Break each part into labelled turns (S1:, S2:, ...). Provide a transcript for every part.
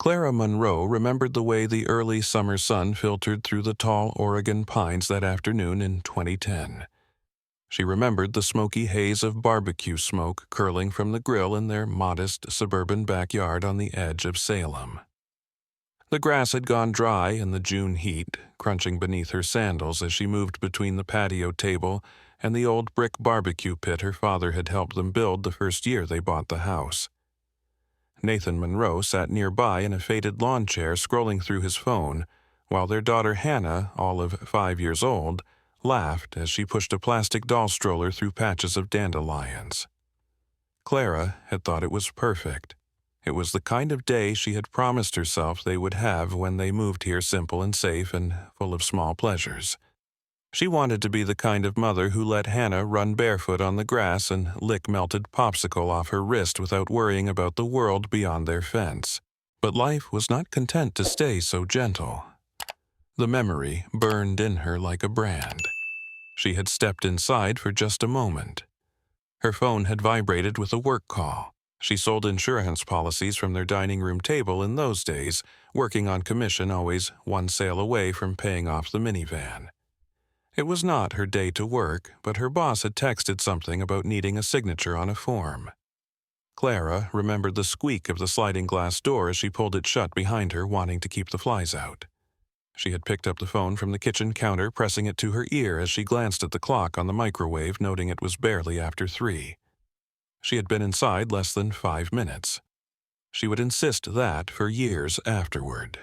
S1: Clara Monroe remembered the way the early summer sun filtered through the tall Oregon pines that afternoon in 2010. She remembered the smoky haze of barbecue smoke curling from the grill in their modest suburban backyard on the edge of Salem. The grass had gone dry in the June heat, crunching beneath her sandals as she moved between the patio table and the old brick barbecue pit her father had helped them build the first year they bought the house. Nathan Monroe sat nearby in a faded lawn chair scrolling through his phone, while their daughter Hannah, all of 5 years old, laughed as she pushed a plastic doll stroller through patches of dandelions. Clara had thought it was perfect. It was the kind of day she had promised herself they would have when they moved here, simple and safe and full of small pleasures. She wanted to be the kind of mother who let Hannah run barefoot on the grass and lick melted popsicle off her wrist without worrying about the world beyond their fence. But life was not content to stay so gentle. The memory burned in her like a brand. She had stepped inside for just a moment. Her phone had vibrated with a work call. She sold insurance policies from their dining room table in those days, working on commission, always one sale away from paying off the minivan. It was not her day to work, but her boss had texted something about needing a signature on a form. Clara remembered the squeak of the sliding glass door as she pulled it shut behind her, wanting to keep the flies out. She had picked up the phone from the kitchen counter, pressing it to her ear as she glanced at the clock on the microwave, noting it was barely after 3. She had been inside less than 5 minutes. She would insist that for years afterward.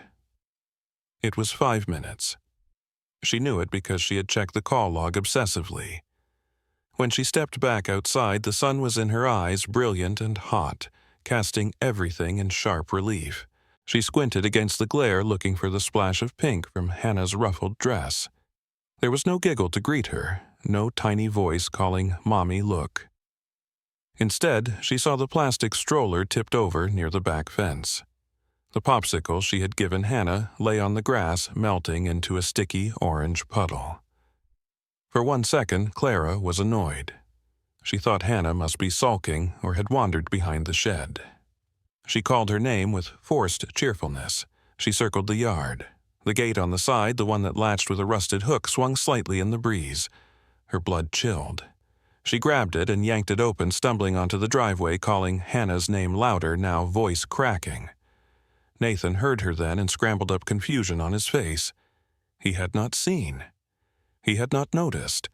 S1: It was 5 minutes. She knew it because she had checked the call log obsessively. When she stepped back outside, the sun was in her eyes, brilliant and hot, casting everything in sharp relief. She squinted against the glare, looking for the splash of pink from Hannah's ruffled dress. There was no giggle to greet her, no tiny voice calling, "Mommy, look." Instead, she saw the plastic stroller tipped over near the back fence. The popsicle she had given Hannah lay on the grass, melting into a sticky orange puddle. For 1 second, Clara was annoyed. She thought Hannah must be sulking or had wandered behind the shed. She called her name with forced cheerfulness. She circled the yard. The gate on the side, the one that latched with a rusted hook, swung slightly in the breeze. Her blood chilled. She grabbed it and yanked it open, stumbling onto the driveway, calling Hannah's name louder, now voice cracking. Nathan heard her then and scrambled up, confusion on his face. He had not seen. He had not noticed.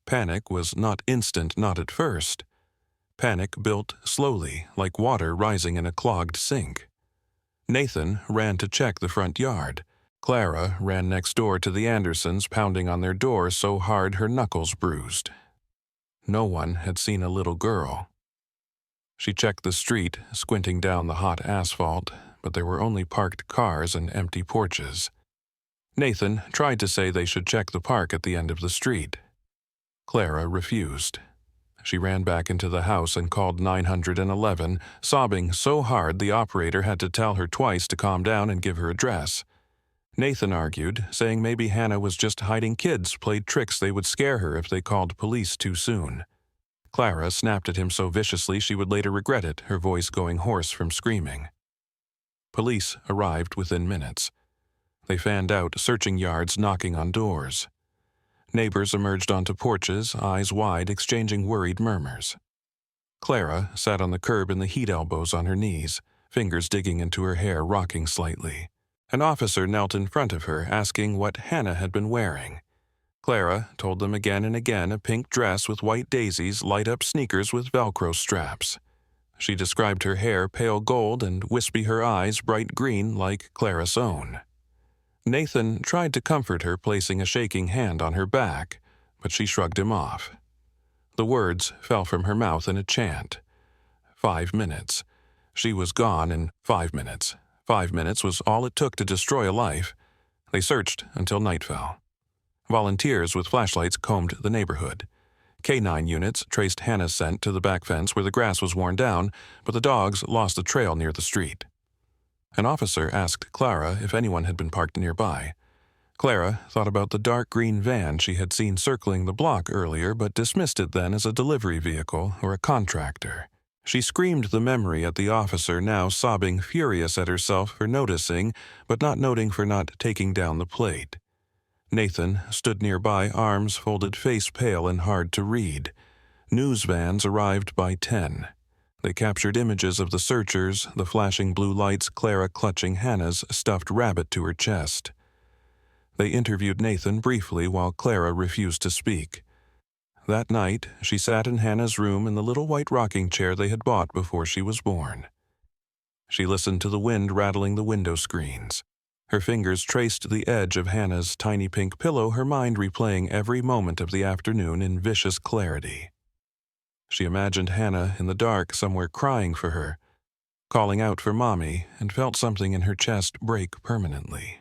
S1: Panic was not instant, not at first. Panic built slowly, like water rising in a clogged sink. Nathan ran to check the front yard. Clara ran next door to the Andersons, pounding on their door so hard her knuckles bruised. No one had seen a little girl. She checked the street, squinting down the hot asphalt, but there were only parked cars and empty porches. Nathan tried to say they should check the park at the end of the street. Clara refused. She ran back into the house and called 911, sobbing so hard the operator had to tell her twice to calm down and give her address. Nathan argued, saying maybe Hannah was just hiding kids, played tricks they would scare her if they called police too soon. Clara snapped at him so viciously she would later regret it, her voice going hoarse from screaming. Police arrived within minutes. They fanned out, searching yards, knocking on doors. Neighbors emerged onto porches, eyes wide, exchanging worried murmurs. Clara sat on the curb in the heat, elbows on her knees, fingers digging into her hair, rocking slightly. An officer knelt in front of her, asking what Hannah had been wearing. Clara told them again and again, a pink dress with white daisies, light-up sneakers with Velcro straps. She described her hair pale gold and wispy, her eyes bright green like Clara's own. Nathan tried to comfort her, placing a shaking hand on her back, but she shrugged him off. The words fell from her mouth in a chant. 5 minutes. She was gone in 5 minutes. 5 minutes was all it took to destroy a life. They searched until night fell. Volunteers with flashlights combed the neighborhood. K-9 units traced Hannah's scent to the back fence where the grass was worn down, but the dogs lost the trail near the street. An officer asked Clara if anyone had been parked nearby. Clara thought about the dark green van she had seen circling the block earlier, but dismissed it then as a delivery vehicle or a contractor. She screamed the memory at the officer, now sobbing furious at herself for noticing, but not noting for not taking down the plate. Nathan stood nearby, arms folded, face pale and hard to read. News vans arrived by 10. They captured images of the searchers, the flashing blue lights, Clara clutching Hannah's stuffed rabbit to her chest. They interviewed Nathan briefly while Clara refused to speak. That night, she sat in Hannah's room in the little white rocking chair they had bought before she was born. She listened to the wind rattling the window screens. Her fingers traced the edge of Hannah's tiny pink pillow, her mind replaying every moment of the afternoon in vicious clarity. She imagined Hannah in the dark somewhere crying for her, calling out for Mommy, and felt something in her chest break permanently.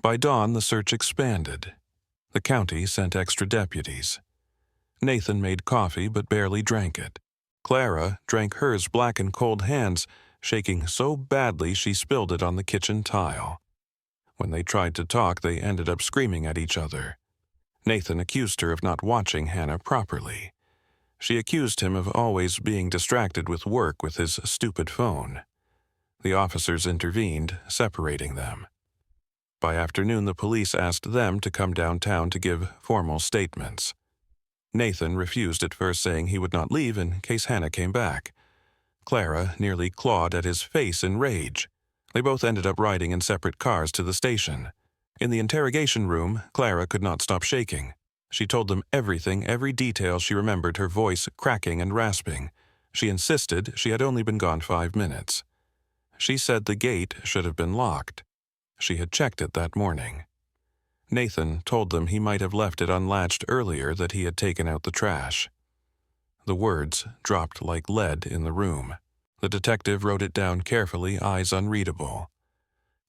S1: By dawn, the search expanded. The county sent extra deputies. Nathan made coffee but barely drank it. Clara drank hers, black and cold hands, shaking so badly she spilled it on the kitchen tile. When they tried to talk, they ended up screaming at each other. Nathan accused her of not watching Hannah properly. She accused him of always being distracted with work with his stupid phone. The officers intervened, separating them. By afternoon, the police asked them to come downtown to give formal statements. Nathan refused at first, saying he would not leave in case Hannah came back. Clara nearly clawed at his face in rage. They both ended up riding in separate cars to the station. In the interrogation room, Clara could not stop shaking. She told them everything, every detail she remembered, her voice cracking and rasping. She insisted she had only been gone 5 minutes. She said the gate should have been locked. She had checked it that morning. Nathan told them he might have left it unlatched earlier, that he had taken out the trash. The words dropped like lead in the room. The detective wrote it down carefully, eyes unreadable.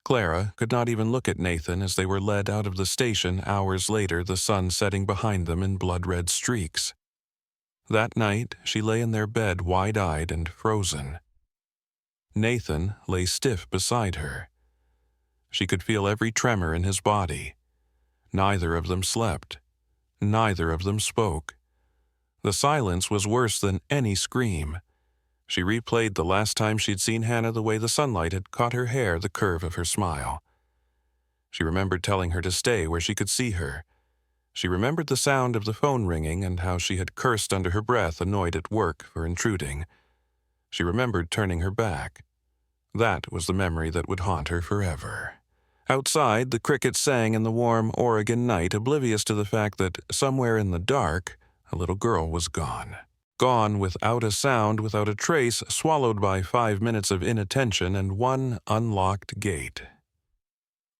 S1: Clara could not even look at Nathan as they were led out of the station hours later, the sun setting behind them in blood-red streaks. That night, she lay in their bed wide-eyed and frozen. Nathan lay stiff beside her. She could feel every tremor in his body. Neither of them slept. Neither of them spoke. The silence was worse than any scream. She replayed the last time she'd seen Hannah, the way the sunlight had caught her hair, the curve of her smile. She remembered telling her to stay where she could see her. She remembered the sound of the phone ringing and how she had cursed under her breath, annoyed at work for intruding. She remembered turning her back. That was the memory that would haunt her forever. Outside, the crickets sang in the warm Oregon night, oblivious to the fact that somewhere in the dark, a little girl was gone. Gone without a sound, without a trace, swallowed by 5 minutes of inattention and one unlocked gate.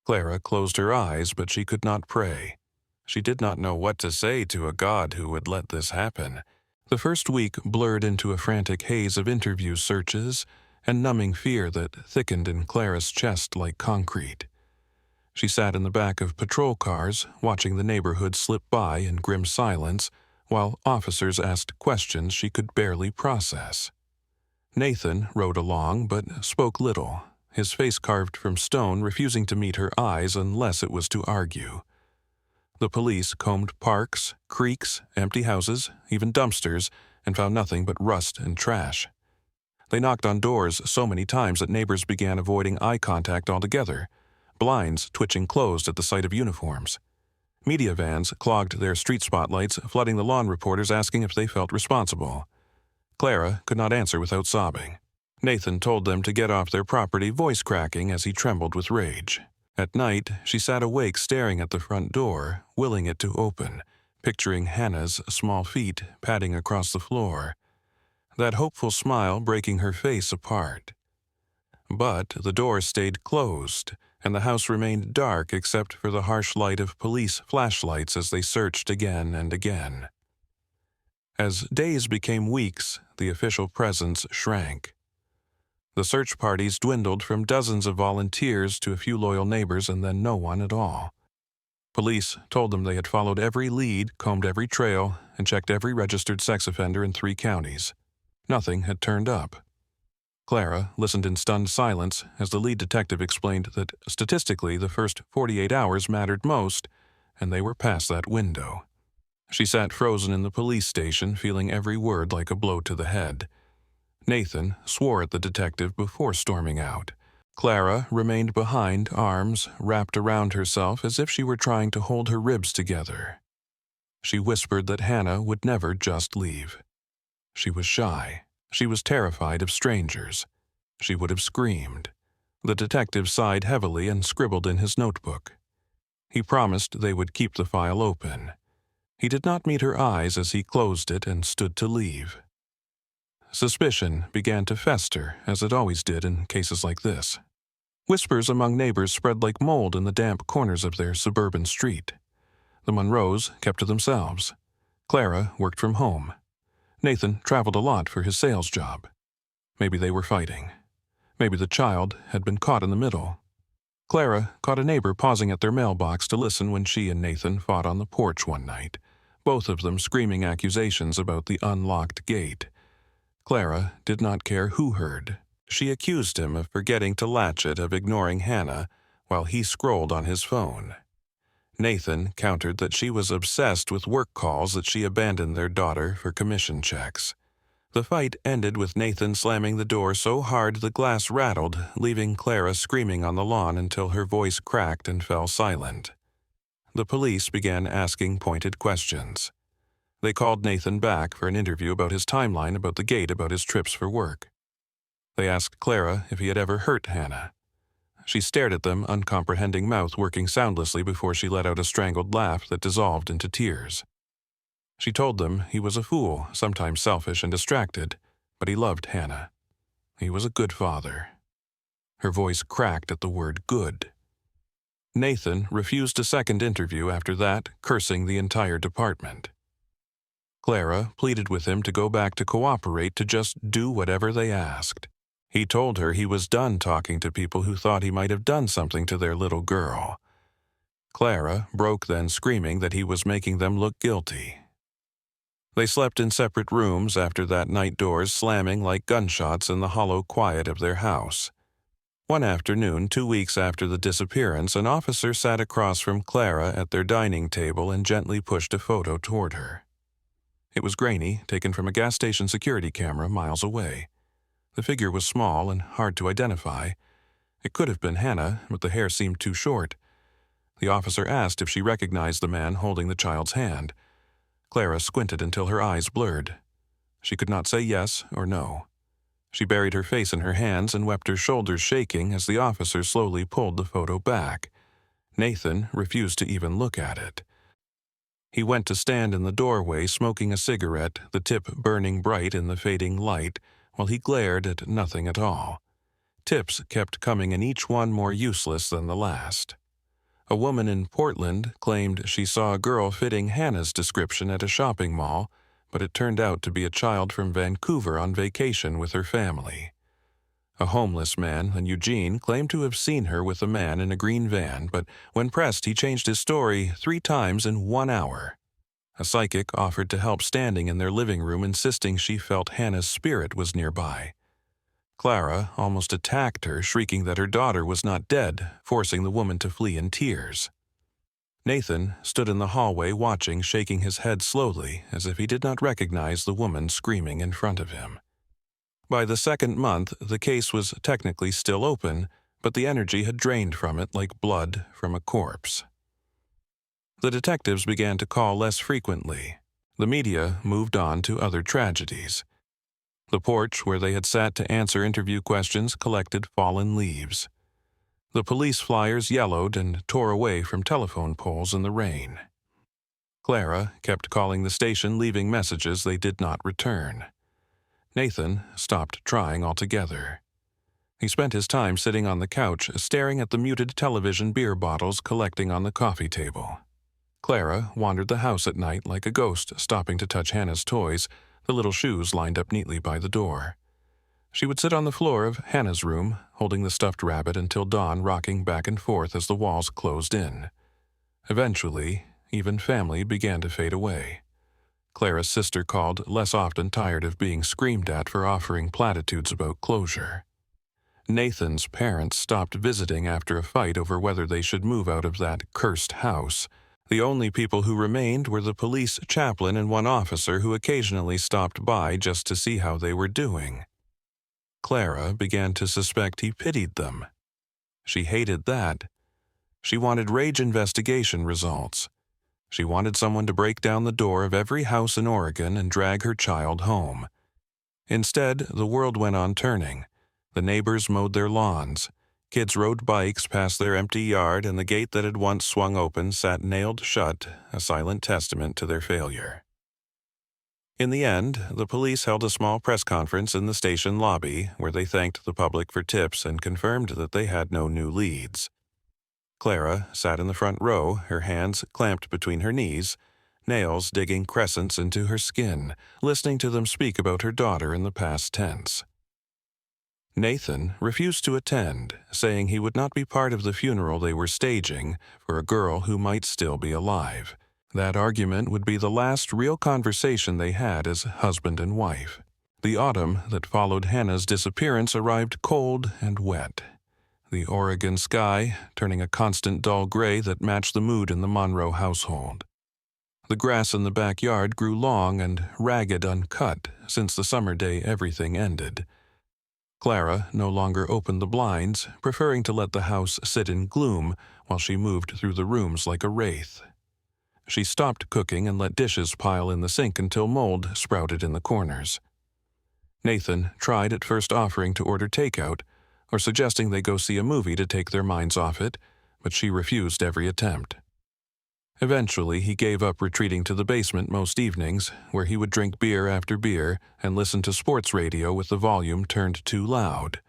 S1: Clara closed her eyes, but she could not pray. She did not know what to say to a God who would let this happen. The first week blurred into a frantic haze of interview searches and numbing fear that thickened in Clara's chest like concrete. She sat in the back of patrol cars, watching the neighborhood slip by in grim silence, while officers asked questions she could barely process. Nathan rode along, but spoke little, his face carved from stone, refusing to meet her eyes unless it was to argue. The police combed parks, creeks, empty houses, even dumpsters, and found nothing but rust and trash. They knocked on doors so many times that neighbors began avoiding eye contact altogether, blinds twitching closed at the sight of uniforms. Media vans clogged their street spotlights, flooding the lawn reporters asking if they felt responsible. Clara could not answer without sobbing. Nathan told them to get off their property, voice cracking as he trembled with rage. At night, she sat awake staring at the front door, willing it to open, picturing Hannah's small feet padding across the floor, that hopeful smile breaking her face apart. But the door stayed closed, and the house remained dark except for the harsh light of police flashlights as they searched again and again. As days became weeks, the official presence shrank. The search parties dwindled from dozens of volunteers to a few loyal neighbors and then no one at all. Police told them they had followed every lead, combed every trail, and checked every registered sex offender in 3 counties. Nothing had turned up. Clara listened in stunned silence as the lead detective explained that statistically the first 48 hours mattered most, and they were past that window. She sat frozen in the police station, feeling every word like a blow to the head. Nathan swore at the detective before storming out. Clara remained behind, arms wrapped around herself as if she were trying to hold her ribs together. She whispered that Hannah would never just leave. She was shy. She was terrified of strangers. She would have screamed. The detective sighed heavily and scribbled in his notebook. He promised they would keep the file open. He did not meet her eyes as he closed it and stood to leave. Suspicion began to fester, as it always did in cases like this. Whispers among neighbors spread like mold in the damp corners of their suburban street. The Monroes kept to themselves. Clara worked from home. Nathan traveled a lot for his sales job. Maybe they were fighting. Maybe the child had been caught in the middle. Clara caught a neighbor pausing at their mailbox to listen when she and Nathan fought on the porch one night, both of them screaming accusations about the unlocked gate. Clara did not care who heard. She accused him of forgetting to latch it, of ignoring Hannah, while he scrolled on his phone. Nathan countered that she was obsessed with work calls, that she abandoned their daughter for commission checks. The fight ended with Nathan slamming the door so hard the glass rattled, leaving Clara screaming on the lawn until her voice cracked and fell silent. The police began asking pointed questions. They called Nathan back for an interview about his timeline, about the gate, about his trips for work. They asked Clara if he had ever hurt Hannah. She stared at them, uncomprehending mouth working soundlessly before she let out a strangled laugh that dissolved into tears. She told them he was a fool, sometimes selfish and distracted, but he loved Hannah. He was a good father. Her voice cracked at the word good. Nathan refused a second interview after that, cursing the entire department. Clara pleaded with him to go back to cooperate, to just do whatever they asked. He told her he was done talking to people who thought he might have done something to their little girl. Clara broke then, screaming that he was making them look guilty. They slept in separate rooms after that night, doors slamming like gunshots in the hollow quiet of their house. One afternoon, 2 weeks after the disappearance, an officer sat across from Clara at their dining table and gently pushed a photo toward her. It was grainy, taken from a gas station security camera miles away. The figure was small and hard to identify. It could have been Hannah, but the hair seemed too short. The officer asked if she recognized the man holding the child's hand. Clara squinted until her eyes blurred. She could not say yes or no. She buried her face in her hands and wept, her shoulders shaking as the officer slowly pulled the photo back. Nathan refused to even look at it. He went to stand in the doorway, smoking a cigarette, the tip burning bright in the fading light, while he glared at nothing at all. Tips kept coming, and each one more useless than the last. A woman in Portland claimed she saw a girl fitting Hannah's description at a shopping mall, but it turned out to be a child from Vancouver on vacation with her family. A homeless man in Eugene claimed to have seen her with a man in a green van, but when pressed he changed his story 3 times in 1 hour. A psychic offered to help standing in their living room, insisting she felt Hannah's spirit was nearby. Clara almost attacked her, shrieking that her daughter was not dead, forcing the woman to flee in tears. Nathan stood in the hallway watching, shaking his head slowly, as if he did not recognize the woman screaming in front of him. By the 2nd month, the case was technically still open, but the energy had drained from it like blood from a corpse. The detectives began to call less frequently. The media moved on to other tragedies. The porch where they had sat to answer interview questions collected fallen leaves. The police flyers yellowed and tore away from telephone poles in the rain. Clara kept calling the station, leaving messages they did not return. Nathan stopped trying altogether. He spent his time sitting on the couch, staring at the muted television, beer bottles collecting on the coffee table. Clara wandered the house at night like a ghost, stopping to touch Hannah's toys, the little shoes lined up neatly by the door. She would sit on the floor of Hannah's room, holding the stuffed rabbit until dawn, rocking back and forth as the walls closed in. Eventually, even family began to fade away. Clara's sister called, less often, tired of being screamed at for offering platitudes about closure. Nathan's parents stopped visiting after a fight over whether they should move out of that cursed house. The only people who remained were the police chaplain and one officer who occasionally stopped by just to see how they were doing. Clara began to suspect he pitied them. She hated that. She wanted rage investigation results. She wanted someone to break down the door of every house in Oregon and drag her child home. Instead, the world went on turning. The neighbors mowed their lawns. Kids rode bikes past their empty yard, and the gate that had once swung open sat nailed shut, a silent testament to their failure. In the end, the police held a small press conference in the station lobby where they thanked the public for tips and confirmed that they had no new leads. Clara sat in the front row, her hands clamped between her knees, nails digging crescents into her skin, listening to them speak about her daughter in the past tense. Nathan refused to attend, saying he would not be part of the funeral they were staging for a girl who might still be alive. That argument would be the last real conversation they had as husband and wife. The autumn that followed Hannah's disappearance arrived cold and wet. The Oregon sky turning a constant dull gray that matched the mood in the Monroe household. The grass in the backyard grew long and ragged uncut since the summer day everything ended. Clara no longer opened the blinds, preferring to let the house sit in gloom while she moved through the rooms like a wraith. She stopped cooking and let dishes pile in the sink until mold sprouted in the corners. Nathan tried at first offering to order takeout or suggesting they go see a movie to take their minds off it, but she refused every attempt. Eventually, he gave up retreating to the basement most evenings, where he would drink beer after beer and listen to sports radio with the volume turned too loud.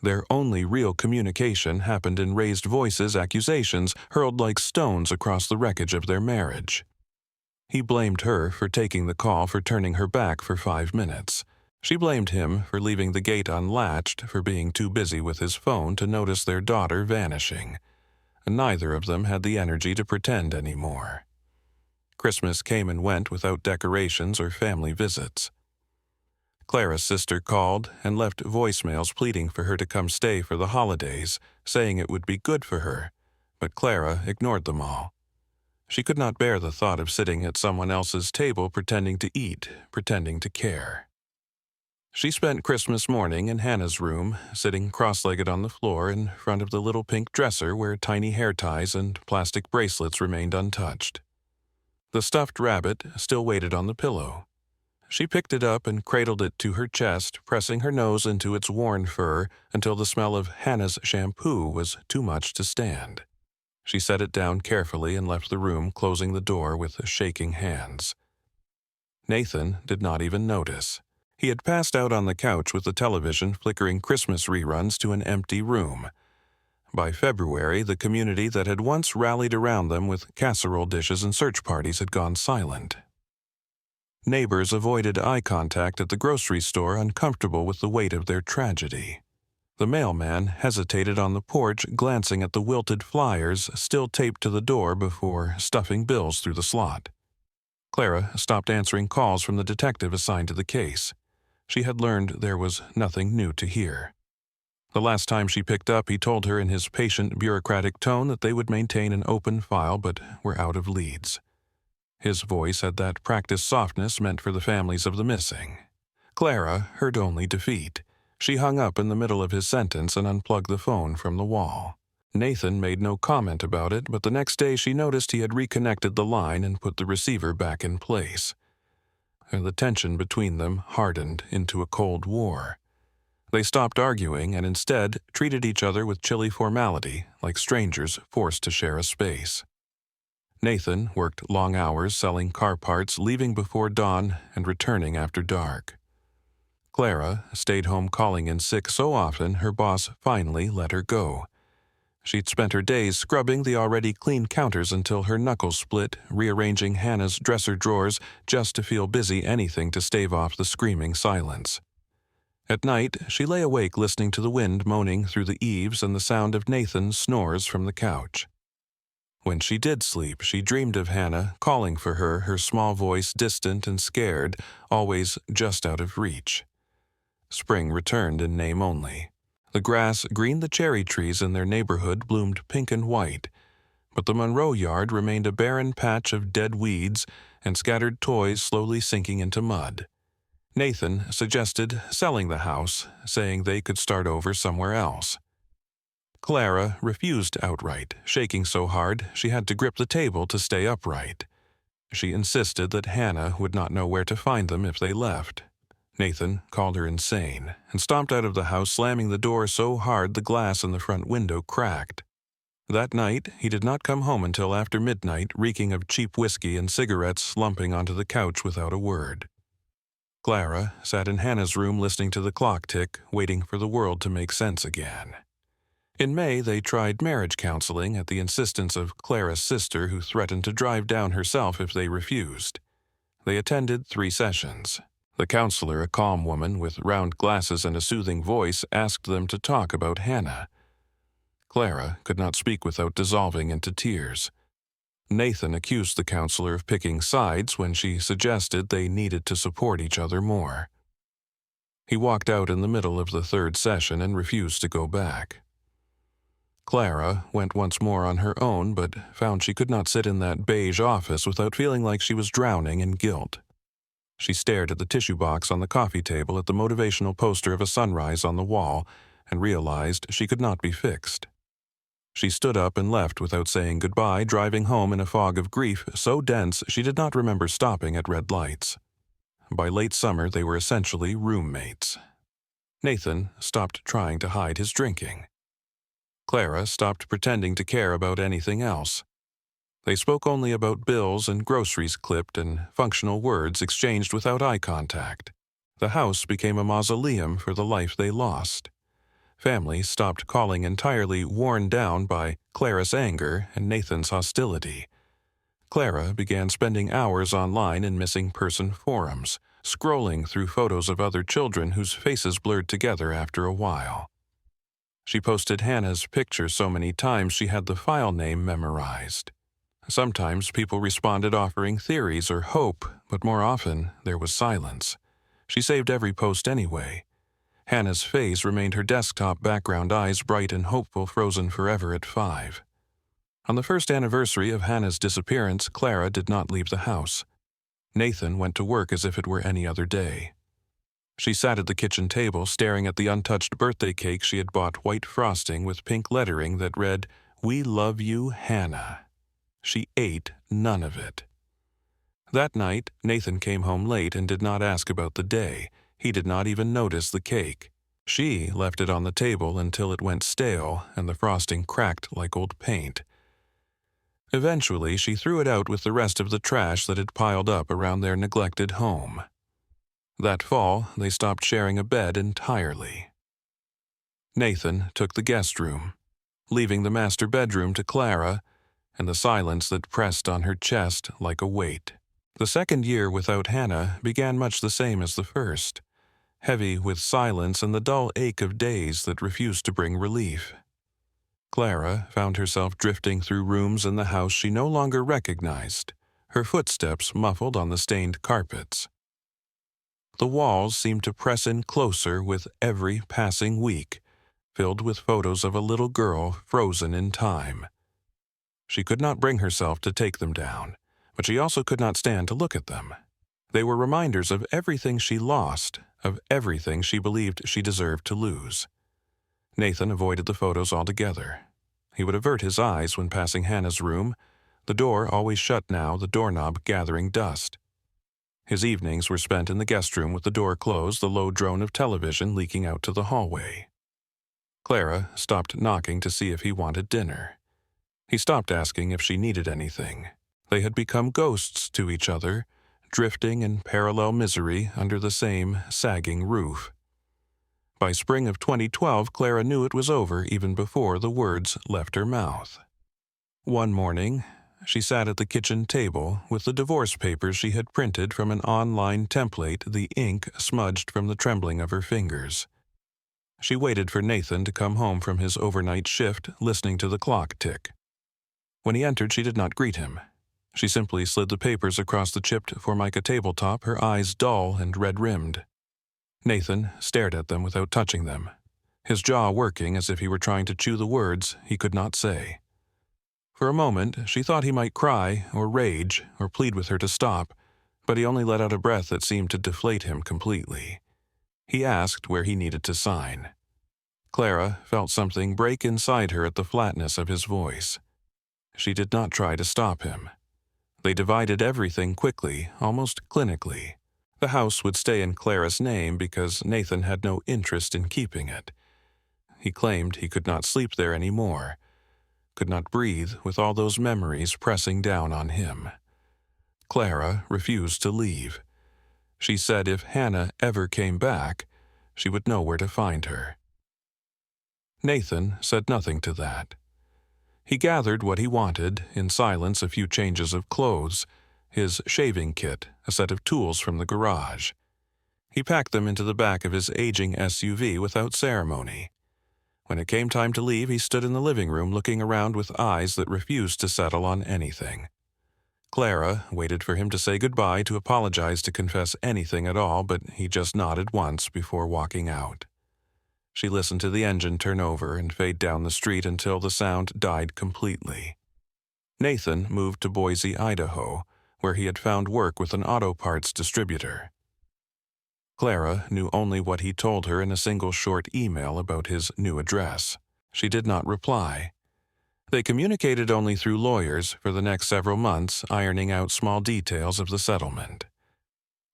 S1: Their only real communication happened in raised voices, accusations hurled like stones across the wreckage of their marriage. He blamed her for taking the call for turning her back for 5 minutes. She blamed him for leaving the gate unlatched, for being too busy with his phone to notice their daughter vanishing. Neither of them had the energy to pretend anymore. Christmas came and went without decorations or family visits. Clara's sister called and left voicemails pleading for her to come stay for the holidays, saying it would be good for her, but Clara ignored them all. She could not bear the thought of sitting at someone else's table pretending to eat, pretending to care. She spent Christmas morning in Hannah's room, sitting cross-legged on the floor in front of the little pink dresser where tiny hair ties and plastic bracelets remained untouched. The stuffed rabbit still waited on the pillow. She picked it up and cradled it to her chest, pressing her nose into its worn fur until the smell of Hannah's shampoo was too much to stand. She set it down carefully and left the room, closing the door with shaking hands. Nathan did not even notice. He had passed out on the couch with the television flickering Christmas reruns to an empty room. By February, the community that had once rallied around them with casserole dishes and search parties had gone silent. Neighbors avoided eye contact at the grocery store, uncomfortable with the weight of their tragedy. The mailman hesitated on the porch, glancing at the wilted flyers still taped to the door before stuffing bills through the slot. Clara stopped answering calls from the detective assigned to the case. She had learned there was nothing new to hear. The last time she picked up, he told her in his patient, bureaucratic tone that they would maintain an open file but were out of leads. His voice had that practiced softness meant for the families of the missing. Clara heard only defeat. She hung up in the middle of his sentence and unplugged the phone from the wall. Nathan made no comment about it, but the next day she noticed he had reconnected the line and put the receiver back in place. The tension between them hardened into a cold war. They stopped arguing and instead treated each other with chilly formality, like strangers forced to share a space. Nathan worked long hours selling car parts, leaving before dawn and returning after dark. Clara stayed home calling in sick so often her boss finally let her go. She'd spent her days scrubbing the already clean counters until her knuckles split, rearranging Hannah's dresser drawers just to feel busy anything to stave off the screaming silence. At night, she lay awake listening to the wind moaning through the eaves and the sound of Nathan's snores from the couch. When she did sleep, she dreamed of Hannah calling for her, her small voice distant and scared, always just out of reach. Spring returned in name only. The grass greened the cherry trees in their neighborhood bloomed pink and white, but the Monroe yard remained a barren patch of dead weeds and scattered toys slowly sinking into mud. Nathan suggested selling the house, saying they could start over somewhere else. Clara refused outright, shaking so hard she had to grip the table to stay upright. She insisted that Hannah would not know where to find them if they left. Nathan called her insane and stomped out of the house, slamming the door so hard the glass in the front window cracked. That night, he did not come home until after midnight, reeking of cheap whiskey and cigarettes, slumping onto the couch without a word. Clara sat in Hannah's room listening to the clock tick, waiting for the world to make sense again. In May, they tried marriage counseling at the insistence of Clara's sister, who threatened to drive down herself if they refused. They attended 3 sessions. The counselor, a calm woman with round glasses and a soothing voice, asked them to talk about Hannah. Clara could not speak without dissolving into tears. Nathan accused the counselor of picking sides when she suggested they needed to support each other more. He walked out in the middle of the 3rd session and refused to go back. Clara went once more on her own, but found she could not sit in that beige office without feeling like she was drowning in guilt. She stared at the tissue box on the coffee table, at the motivational poster of a sunrise on the wall, and realized she could not be fixed. She stood up and left without saying goodbye, driving home in a fog of grief so dense she did not remember stopping at red lights. By late summer, they were essentially roommates. Nathan stopped trying to hide his drinking. Clara stopped pretending to care about anything else. They spoke only about bills and groceries clipped and functional words exchanged without eye contact. The house became a mausoleum for the life they lost. Family stopped calling, entirely worn down by Clara's anger and Nathan's hostility. Clara began spending hours online in missing person forums, scrolling through photos of other children whose faces blurred together after a while. She posted Hannah's picture so many times she had the file name memorized. Sometimes people responded offering theories or hope, but more often there was silence. She saved every post anyway. Hannah's face remained her desktop background, eyes bright and hopeful, frozen forever at 5. On the 1st anniversary of Hannah's disappearance, Clara did not leave the house. Nathan went to work as if it were any other day. She sat at the kitchen table, staring at the untouched birthday cake she had bought, white frosting with pink lettering that read, "We love you, Hannah." She ate none of it. That night, Nathan came home late and did not ask about the day. He did not even notice the cake. She left it on the table until it went stale and the frosting cracked like old paint. Eventually, she threw it out with the rest of the trash that had piled up around their neglected home. That fall, they stopped sharing a bed entirely. Nathan took the guest room, leaving the master bedroom to Clara and the silence that pressed on her chest like a weight. The 2nd year without Hannah began much the same as the 1st. Heavy with silence and the dull ache of days that refused to bring relief. Clara found herself drifting through rooms in the house she no longer recognized, her footsteps muffled on the stained carpets. The walls seemed to press in closer with every passing week, filled with photos of a little girl frozen in time. She could not bring herself to take them down, but she also could not stand to look at them. They were reminders of everything she lost, of everything she believed she deserved to lose. Nathan avoided the photos altogether. He would avert his eyes when passing Hannah's room, the door always shut now, the doorknob gathering dust. His evenings were spent in the guest room with the door closed, the low drone of television leaking out to the hallway. Clara stopped knocking to see if he wanted dinner. He stopped asking if she needed anything. They had become ghosts to each other, drifting in parallel misery under the same sagging roof. By spring of 2012, Clara knew it was over even before the words left her mouth. One morning, she sat at the kitchen table with the divorce papers she had printed from an online template, the ink smudged from the trembling of her fingers. She waited for Nathan to come home from his overnight shift, listening to the clock tick. When he entered, she did not greet him. She simply slid the papers across the chipped Formica tabletop, her eyes dull and red-rimmed. Nathan stared at them without touching them, his jaw working as if he were trying to chew the words he could not say. For a moment, she thought he might cry or rage or plead with her to stop, but he only let out a breath that seemed to deflate him completely. He asked where he needed to sign. Clara felt something break inside her at the flatness of his voice. She did not try to stop him. They divided everything quickly, almost clinically. The house would stay in Clara's name because Nathan had no interest in keeping it. He claimed he could not sleep there anymore, could not breathe with all those memories pressing down on him. Clara refused to leave. She said if Hannah ever came back, she would know where to find her. Nathan said nothing to that. He gathered what he wanted, in silence a few changes of clothes, his shaving kit, a set of tools from the garage. He packed them into the back of his aging SUV without ceremony. When it came time to leave, he stood in the living room looking around with eyes that refused to settle on anything. Clara waited for him to say goodbye, to apologize, to confess anything at all, but he just nodded once before walking out. She listened to the engine turn over and fade down the street until the sound died completely. Nathan moved to Boise, Idaho, where he had found work with an auto parts distributor. Clara knew only what he told her in a single short email about his new address. She did not reply. They communicated only through lawyers for the next several months, ironing out small details of the settlement.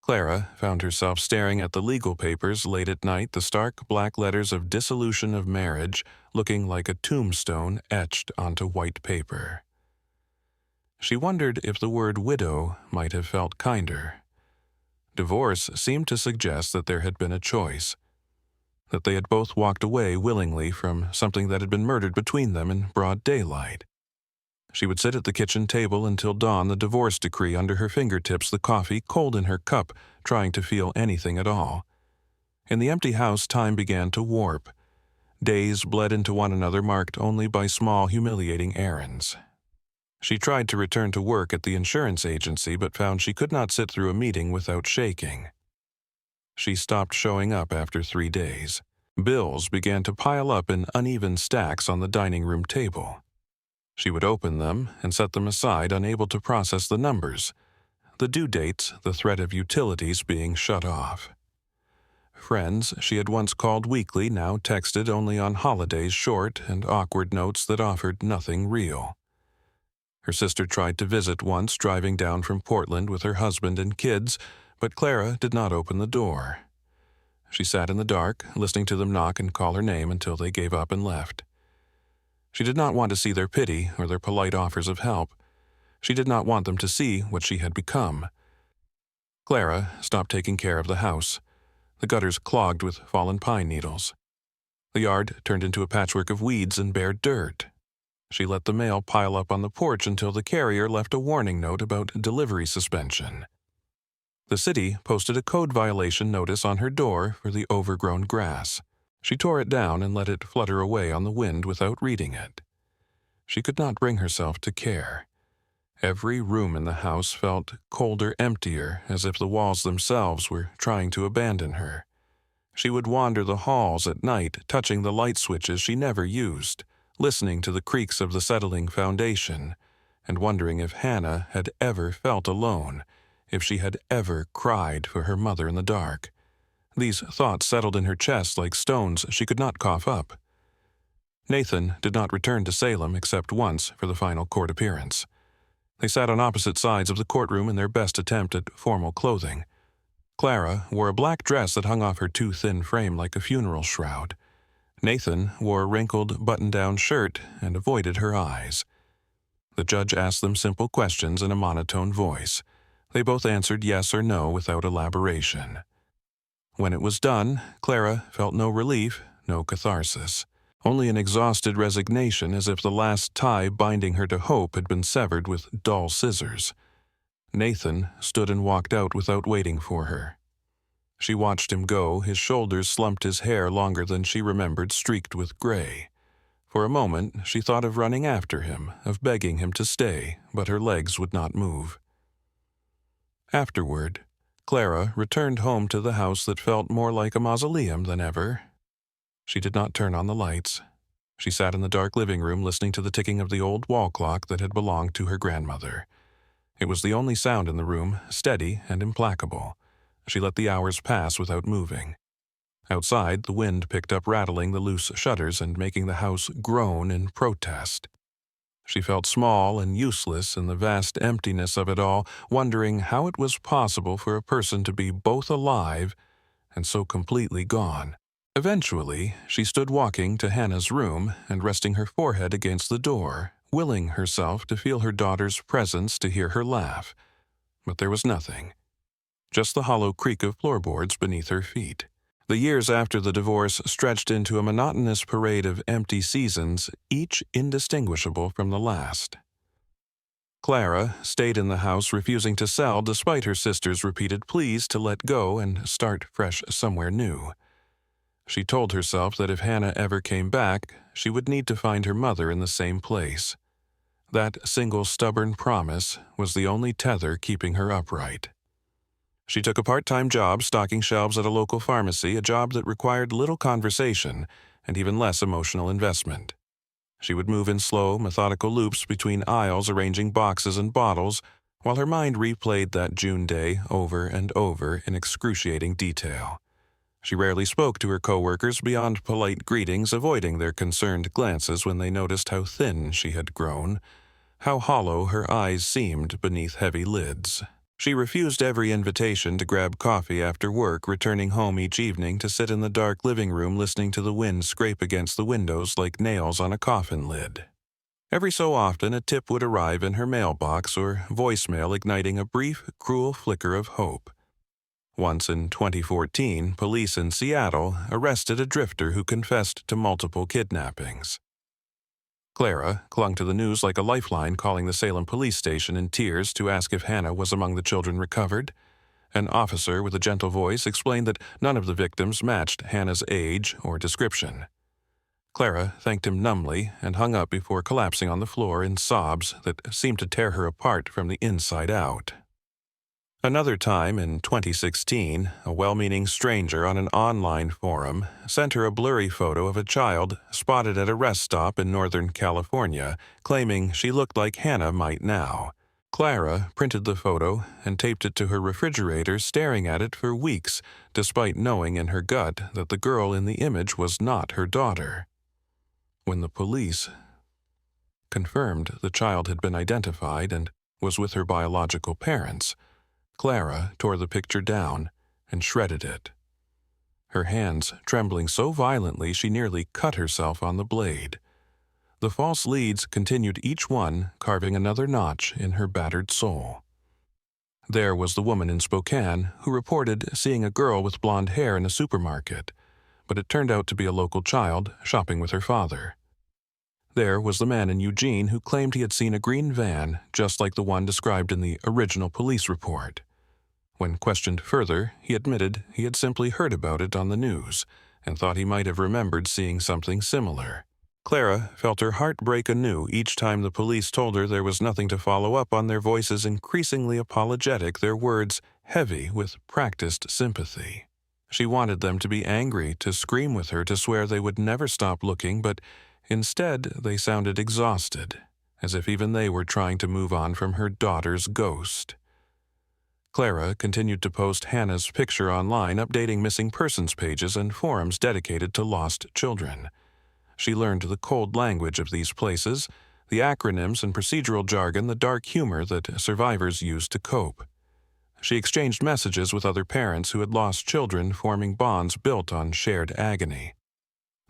S1: Clara found herself staring at the legal papers late at night, the stark black letters of dissolution of marriage looking like a tombstone etched onto white paper. She wondered if the word widow might have felt kinder. Divorce seemed to suggest that there had been a choice, that they had both walked away willingly from something that had been murdered between them in broad daylight. She would sit at the kitchen table until dawn, the divorce decree under her fingertips, the coffee cold in her cup, trying to feel anything at all. In the empty house, time began to warp. Days bled into one another, marked only by small, humiliating errands. She tried to return to work at the insurance agency, but found she could not sit through a meeting without shaking. She stopped showing up after 3 days. Bills began to pile up in uneven stacks on the dining room table. She would open them and set them aside, unable to process the numbers, the due dates, the threat of utilities being shut off. Friends she had once called weekly now texted only on holidays, short and awkward notes that offered nothing real. Her sister tried to visit once, driving down from Portland with her husband and kids, but Clara did not open the door. She sat in the dark, listening to them knock and call her name until they gave up and left. She did not want to see their pity or their polite offers of help. She did not want them to see what she had become. Clara stopped taking care of the house. The gutters clogged with fallen pine needles. The yard turned into a patchwork of weeds and bare dirt. She let the mail pile up on the porch until the carrier left a warning note about delivery suspension. The city posted a code violation notice on her door for the overgrown grass. She tore it down and let it flutter away on the wind without reading it. She could not bring herself to care. Every room in the house felt colder, emptier, as if the walls themselves were trying to abandon her. She would wander the halls at night, touching the light switches she never used, listening to the creaks of the settling foundation, and wondering if Hannah had ever felt alone, if she had ever cried for her mother in the dark. These thoughts settled in her chest like stones she could not cough up. Nathan did not return to Salem except once for the final court appearance. They sat on opposite sides of the courtroom in their best attempt at formal clothing. Clara wore a black dress that hung off her too thin frame like a funeral shroud. Nathan wore a wrinkled button-down shirt and avoided her eyes. The judge asked them simple questions in a monotone voice. They both answered yes or no without elaboration. When it was done, Clara felt no relief, no catharsis, only an exhausted resignation, as if the last tie binding her to hope had been severed with dull scissors. Nathan stood and walked out without waiting for her. She watched him go, his shoulders slumped, his hair longer than she remembered, streaked with gray. For a moment she thought of running after him, of begging him to stay, but her legs would not move. Afterward, Clara returned home to the house that felt more like a mausoleum than ever. She did not turn on the lights. She sat in the dark living room listening to the ticking of the old wall clock that had belonged to her grandmother. It was the only sound in the room, steady and implacable. She let the hours pass without moving. Outside, the wind picked up, rattling the loose shutters and making the house groan in protest. She felt small and useless in the vast emptiness of it all, wondering how it was possible for a person to be both alive and so completely gone. Eventually, she stood walking to Hannah's room and resting her forehead against the door, willing herself to feel her daughter's presence, to hear her laugh. But there was nothing, just the hollow creak of floorboards beneath her feet. The years after the divorce stretched into a monotonous parade of empty seasons, each indistinguishable from the last. Clara stayed in the house, refusing to sell despite her sister's repeated pleas to let go and start fresh somewhere new. She told herself that if Hannah ever came back, she would need to find her mother in the same place. That single stubborn promise was the only tether keeping her upright. She took a part-time job stocking shelves at a local pharmacy, a job that required little conversation and even less emotional investment. She would move in slow, methodical loops between aisles, arranging boxes and bottles, while her mind replayed that June day over and over in excruciating detail. She rarely spoke to her coworkers beyond polite greetings, avoiding their concerned glances when they noticed how thin she had grown, how hollow her eyes seemed beneath heavy lids. She refused every invitation to grab coffee after work, returning home each evening to sit in the dark living room listening to the wind scrape against the windows like nails on a coffin lid. Every so often, a tip would arrive in her mailbox or voicemail, igniting a brief, cruel flicker of hope. Once in 2014, police in Seattle arrested a drifter who confessed to multiple kidnappings. Clara clung to the news like a lifeline, calling the Salem police station in tears to ask if Hannah was among the children recovered. An officer with a gentle voice explained that none of the victims matched Hannah's age or description. Clara thanked him numbly and hung up before collapsing on the floor in sobs that seemed to tear her apart from the inside out. Another time, in 2016, a well-meaning stranger on an online forum sent her a blurry photo of a child spotted at a rest stop in Northern California, claiming she looked like Hannah might now. Clara printed the photo and taped it to her refrigerator, staring at it for weeks, despite knowing in her gut that the girl in the image was not her daughter. When the police confirmed the child had been identified and was with her biological parents, Clara tore the picture down and shredded it, her hands trembling so violently she nearly cut herself on the blade. The false leads continued, each one carving another notch in her battered soul. There was the woman in Spokane who reported seeing a girl with blonde hair in a supermarket, but it turned out to be a local child shopping with her father. There was the man in Eugene who claimed he had seen a green van just like the one described in the original police report. When questioned further, he admitted he had simply heard about it on the news and thought he might have remembered seeing something similar. Clara felt her heart break anew each time the police told her there was nothing to follow up on, their voices increasingly apologetic, their words heavy with practiced sympathy. She wanted them to be angry, to scream with her, to swear they would never stop looking, but instead they sounded exhausted, as if even they were trying to move on from her daughter's ghost. Clara continued to post Hannah's picture online, updating missing persons pages and forums dedicated to lost children. She learned the cold language of these places, the acronyms and procedural jargon, the dark humor that survivors used to cope. She exchanged messages with other parents who had lost children, forming bonds built on shared agony.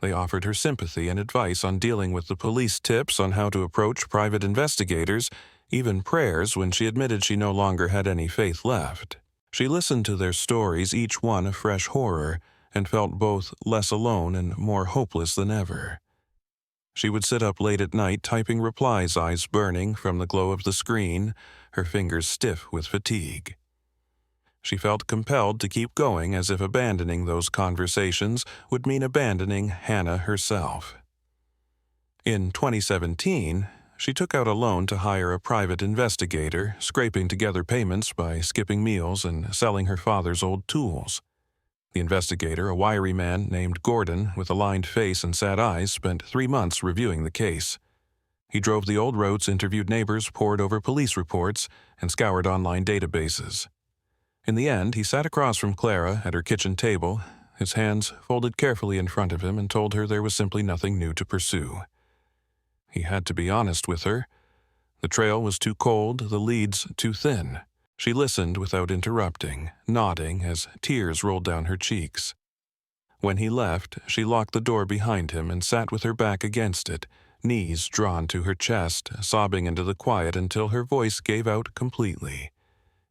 S1: They offered her sympathy and advice on dealing with the police, tips on how to approach private investigators, even prayers when she admitted she no longer had any faith left. She listened to their stories, each one a fresh horror, and felt both less alone and more hopeless than ever. She would sit up late at night typing replies, eyes burning from the glow of the screen, her fingers stiff with fatigue. She felt compelled to keep going, as if abandoning those conversations would mean abandoning Hannah herself. In 2017, she took out a loan to hire a private investigator, scraping together payments by skipping meals and selling her father's old tools. The investigator, a wiry man named Gordon with a lined face and sad eyes, spent 3 months reviewing the case. He drove the old roads, interviewed neighbors, pored over police reports, and scoured online databases. In the end, he sat across from Clara at her kitchen table, his hands folded carefully in front of him, and told her there was simply nothing new to pursue. He had to be honest with her. The trail was too cold, the leads too thin. She listened without interrupting, nodding as tears rolled down her cheeks. When he left, she locked the door behind him and sat with her back against it, knees drawn to her chest, sobbing into the quiet until her voice gave out completely.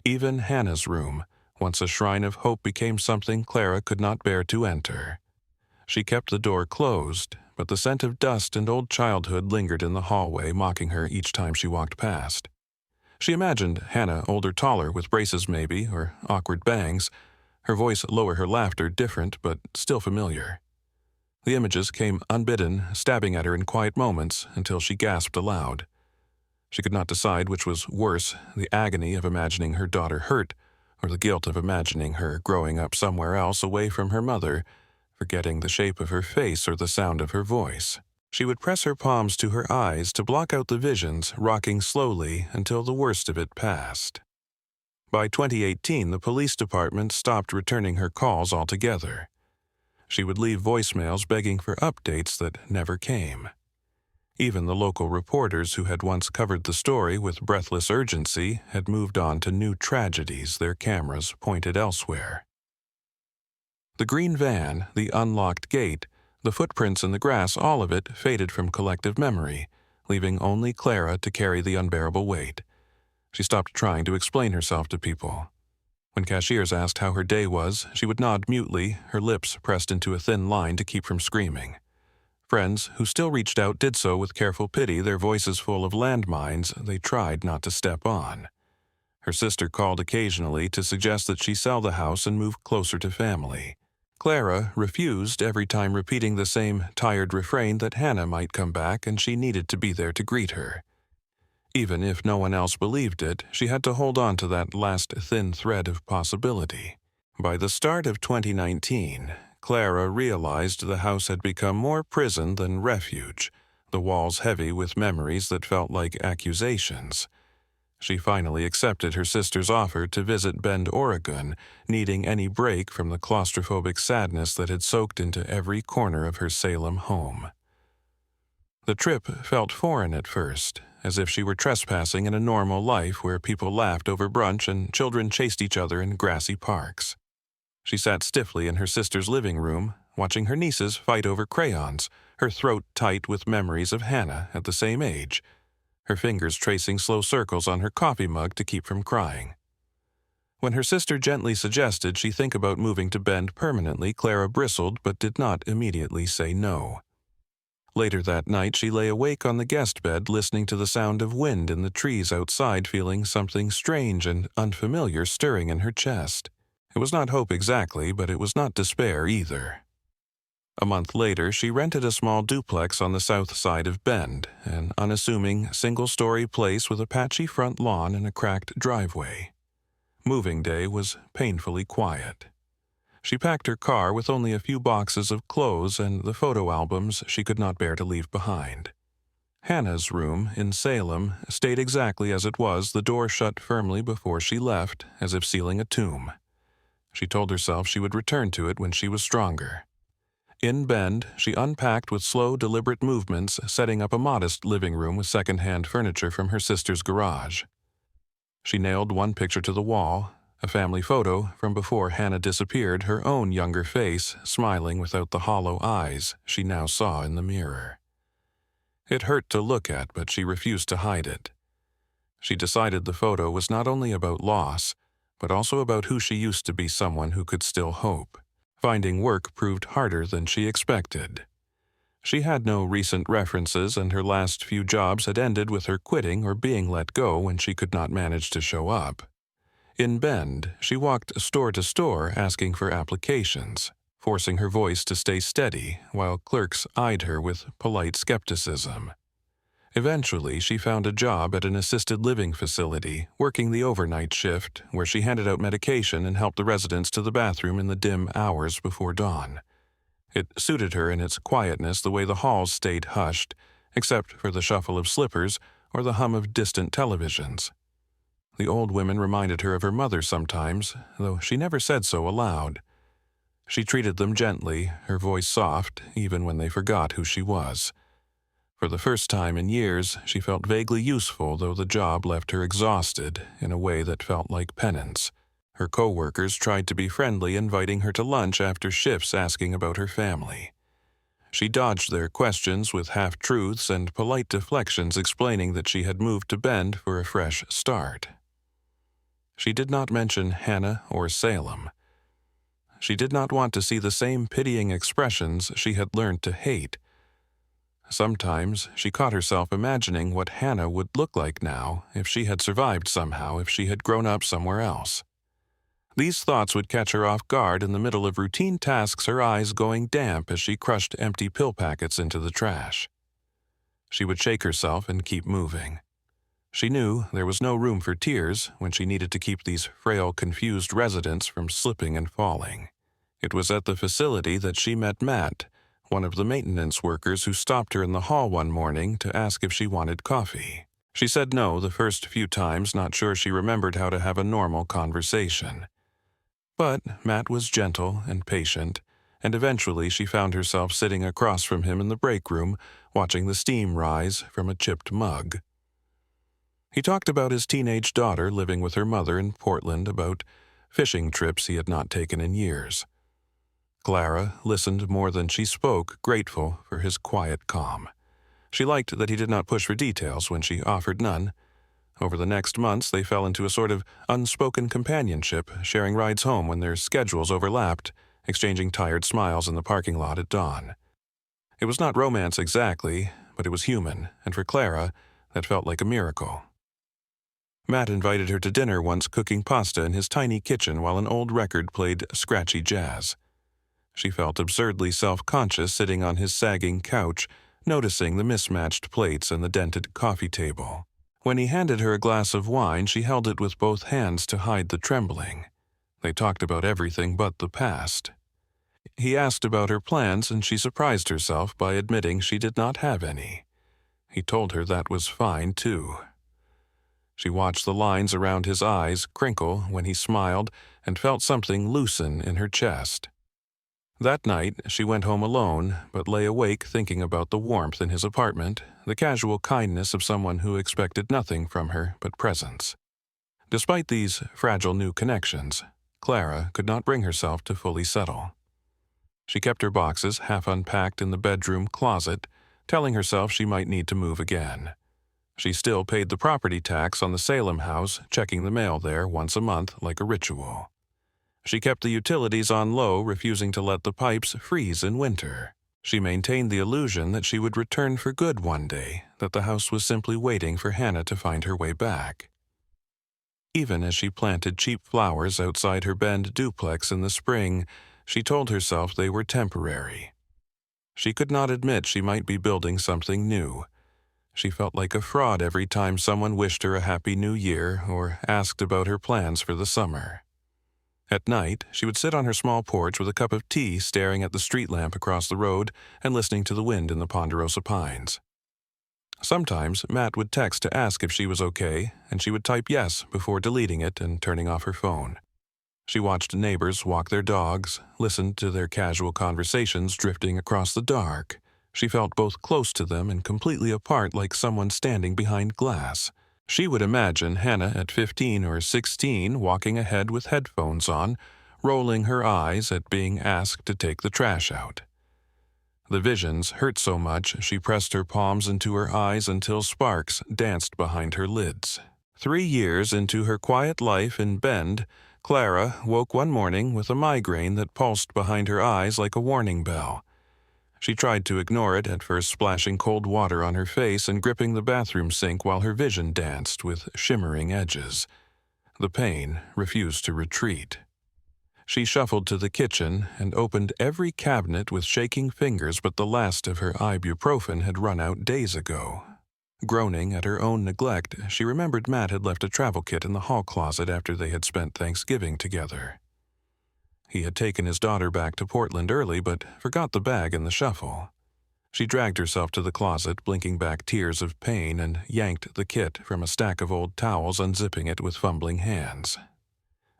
S1: Even Hannah's room, once a shrine of hope, became something Clara could not bear to enter. She kept the door closed, but the scent of dust and old childhood lingered in the hallway, mocking her each time she walked past. She imagined Hannah older, taller, with braces maybe, or awkward bangs, her voice lower, her laughter different but still familiar. The images came unbidden, stabbing at her in quiet moments until she gasped aloud. She could not decide which was worse, the agony of imagining her daughter hurt, or the guilt of imagining her growing up somewhere else away from her mother, forgetting the shape of her face or the sound of her voice. She would press her palms to her eyes to block out the visions, rocking slowly until the worst of it passed. By 2018, the police department stopped returning her calls altogether. She would leave voicemails begging for updates that never came. Even the local reporters who had once covered the story with breathless urgency had moved on to new tragedies, their cameras pointed elsewhere. The green van, the unlocked gate, the footprints in the grass, all of it faded from collective memory, leaving only Clara to carry the unbearable weight. She stopped trying to explain herself to people. When cashiers asked how her day was, she would nod mutely, her lips pressed into a thin line to keep from screaming. Friends who still reached out did so with careful pity, their voices full of landmines they tried not to step on. Her sister called occasionally to suggest that she sell the house and move closer to family. Clara refused, every time repeating the same tired refrain that Hannah might come back and she needed to be there to greet her. Even if no one else believed it, she had to hold on to that last thin thread of possibility. By the start of 2019, Clara realized the house had become more prison than refuge, the walls heavy with memories that felt like accusations. She finally accepted her sister's offer to visit Bend, Oregon, needing any break from the claustrophobic sadness that had soaked into every corner of her Salem home. The trip felt foreign at first, as if she were trespassing in a normal life where people laughed over brunch and children chased each other in grassy parks. She sat stiffly in her sister's living room, watching her nieces fight over crayons, her throat tight with memories of Hannah at the same age, her fingers tracing slow circles on her coffee mug to keep from crying. When her sister gently suggested she think about moving to Bend permanently, Clara bristled but did not immediately say no. Later that night, she lay awake on the guest bed, listening to the sound of wind in the trees outside, feeling something strange and unfamiliar stirring in her chest. It was not hope exactly, but it was not despair either. A month later, she rented a small duplex on the south side of Bend, an unassuming single-story place with a patchy front lawn and a cracked driveway. Moving day was painfully quiet. She packed her car with only a few boxes of clothes and the photo albums she could not bear to leave behind. Hannah's room in Salem stayed exactly as it was, the door shut firmly before she left, as if sealing a tomb. She told herself she would return to it when she was stronger. In Bend, she unpacked with slow, deliberate movements, setting up a modest living room with second-hand furniture from her sister's garage. She nailed one picture to the wall, a family photo from before Hannah disappeared, her own younger face smiling without the hollow eyes she now saw in the mirror. It hurt to look at, but she refused to hide it. She decided the photo was not only about loss, but also about who she used to be, someone who could still hope. Finding work proved harder than she expected. She had no recent references, and her last few jobs had ended with her quitting or being let go when she could not manage to show up. In Bend, she walked store to store asking for applications, forcing her voice to stay steady while clerks eyed her with polite skepticism. Eventually, she found a job at an assisted living facility, working the overnight shift, where she handed out medication and helped the residents to the bathroom in the dim hours before dawn. It suited her in its quietness, the way the halls stayed hushed, except for the shuffle of slippers or the hum of distant televisions. The old women reminded her of her mother sometimes, though she never said so aloud. She treated them gently, her voice soft, even when they forgot who she was. For the first time in years, she felt vaguely useful, though the job left her exhausted in a way that felt like penance. Her co-workers tried to be friendly, inviting her to lunch after shifts, asking about her family. She dodged their questions with half-truths and polite deflections, explaining that she had moved to Bend for a fresh start. She did not mention Hannah or Salem. She did not want to see the same pitying expressions she had learned to hate. Sometimes she caught herself imagining what Hannah would look like now if she had survived somehow, if she had grown up somewhere else. These thoughts would catch her off guard in the middle of routine tasks, her eyes going damp as she crushed empty pill packets into the trash. She would shake herself and keep moving. She knew there was no room for tears when she needed to keep these frail, confused residents from slipping and falling. It was at the facility that she met Matt, one of the maintenance workers who stopped her in the hall one morning to ask if she wanted coffee. She said no the first few times, not sure she remembered how to have a normal conversation. But Matt was gentle and patient, and eventually she found herself sitting across from him in the break room, watching the steam rise from a chipped mug. He talked about his teenage daughter living with her mother in Portland, about fishing trips he had not taken in years. Clara listened more than she spoke, grateful for his quiet calm. She liked that he did not push for details when she offered none. Over the next months, they fell into a sort of unspoken companionship, sharing rides home when their schedules overlapped, exchanging tired smiles in the parking lot at dawn. It was not romance exactly, but it was human, and for Clara, that felt like a miracle. Matt invited her to dinner once, cooking pasta in his tiny kitchen while an old record played scratchy jazz. She felt absurdly self-conscious sitting on his sagging couch, noticing the mismatched plates and the dented coffee table. When he handed her a glass of wine, she held it with both hands to hide the trembling. They talked about everything but the past. He asked about her plans, and she surprised herself by admitting she did not have any. He told her that was fine, too. She watched the lines around his eyes crinkle when he smiled and felt something loosen in her chest. That night, she went home alone, but lay awake thinking about the warmth in his apartment, the casual kindness of someone who expected nothing from her but presence. Despite these fragile new connections, Clara could not bring herself to fully settle. She kept her boxes half unpacked in the bedroom closet, telling herself she might need to move again. She still paid the property tax on the Salem house, checking the mail there once a month like a ritual. She kept the utilities on low, refusing to let the pipes freeze in winter. She maintained the illusion that she would return for good one day, that the house was simply waiting for Hannah to find her way back. Even as she planted cheap flowers outside her Bend duplex in the spring, she told herself they were temporary. She could not admit she might be building something new. She felt like a fraud every time someone wished her a happy new year or asked about her plans for the summer. At night, she would sit on her small porch with a cup of tea, staring at the street lamp across the road and listening to the wind in the ponderosa pines. Sometimes Matt would text to ask if she was okay, and she would type yes before deleting it and turning off her phone. She watched neighbors walk their dogs, listened to their casual conversations drifting across the dark. She felt both close to them and completely apart, like someone standing behind glass. She would imagine Hannah at 15 or 16 walking ahead with headphones on, rolling her eyes at being asked to take the trash out. The visions hurt so much she pressed her palms into her eyes until sparks danced behind her lids. 3 years into her quiet life in Bend, Clara woke one morning with a migraine that pulsed behind her eyes like a warning bell. She tried to ignore it, at first splashing cold water on her face and gripping the bathroom sink while her vision danced with shimmering edges. The pain refused to retreat. She shuffled to the kitchen and opened every cabinet with shaking fingers, but the last of her ibuprofen had run out days ago. Groaning at her own neglect, she remembered Matt had left a travel kit in the hall closet after they had spent Thanksgiving together. He had taken his daughter back to Portland early, but forgot the bag in the shuffle. She dragged herself to the closet, blinking back tears of pain, and yanked the kit from a stack of old towels, unzipping it with fumbling hands.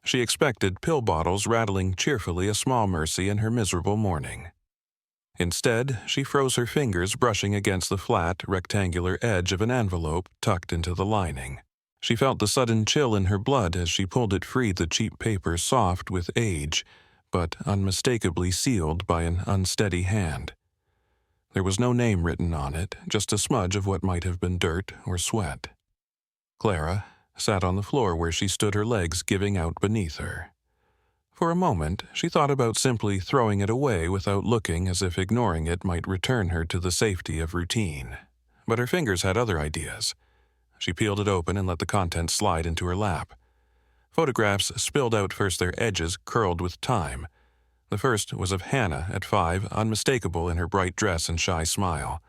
S1: She expected pill bottles rattling cheerfully a small mercy in her miserable morning. Instead, she froze her fingers, brushing against the flat, rectangular edge of an envelope tucked into the lining. She felt the sudden chill in her blood as she pulled it free, the cheap paper soft with age, but unmistakably sealed by an unsteady hand. There was no name written on it, just a smudge of what might have been dirt or sweat. Clara sat on the floor where she stood, her legs giving out beneath her. For a moment, she thought about simply throwing it away without looking, as if ignoring it might return her to the safety of routine. But her fingers had other ideas. She peeled it open and let the contents slide into her lap. Photographs spilled out, first, their edges curled with time. The first was of Hannah at 5, unmistakable in her bright dress and shy smile.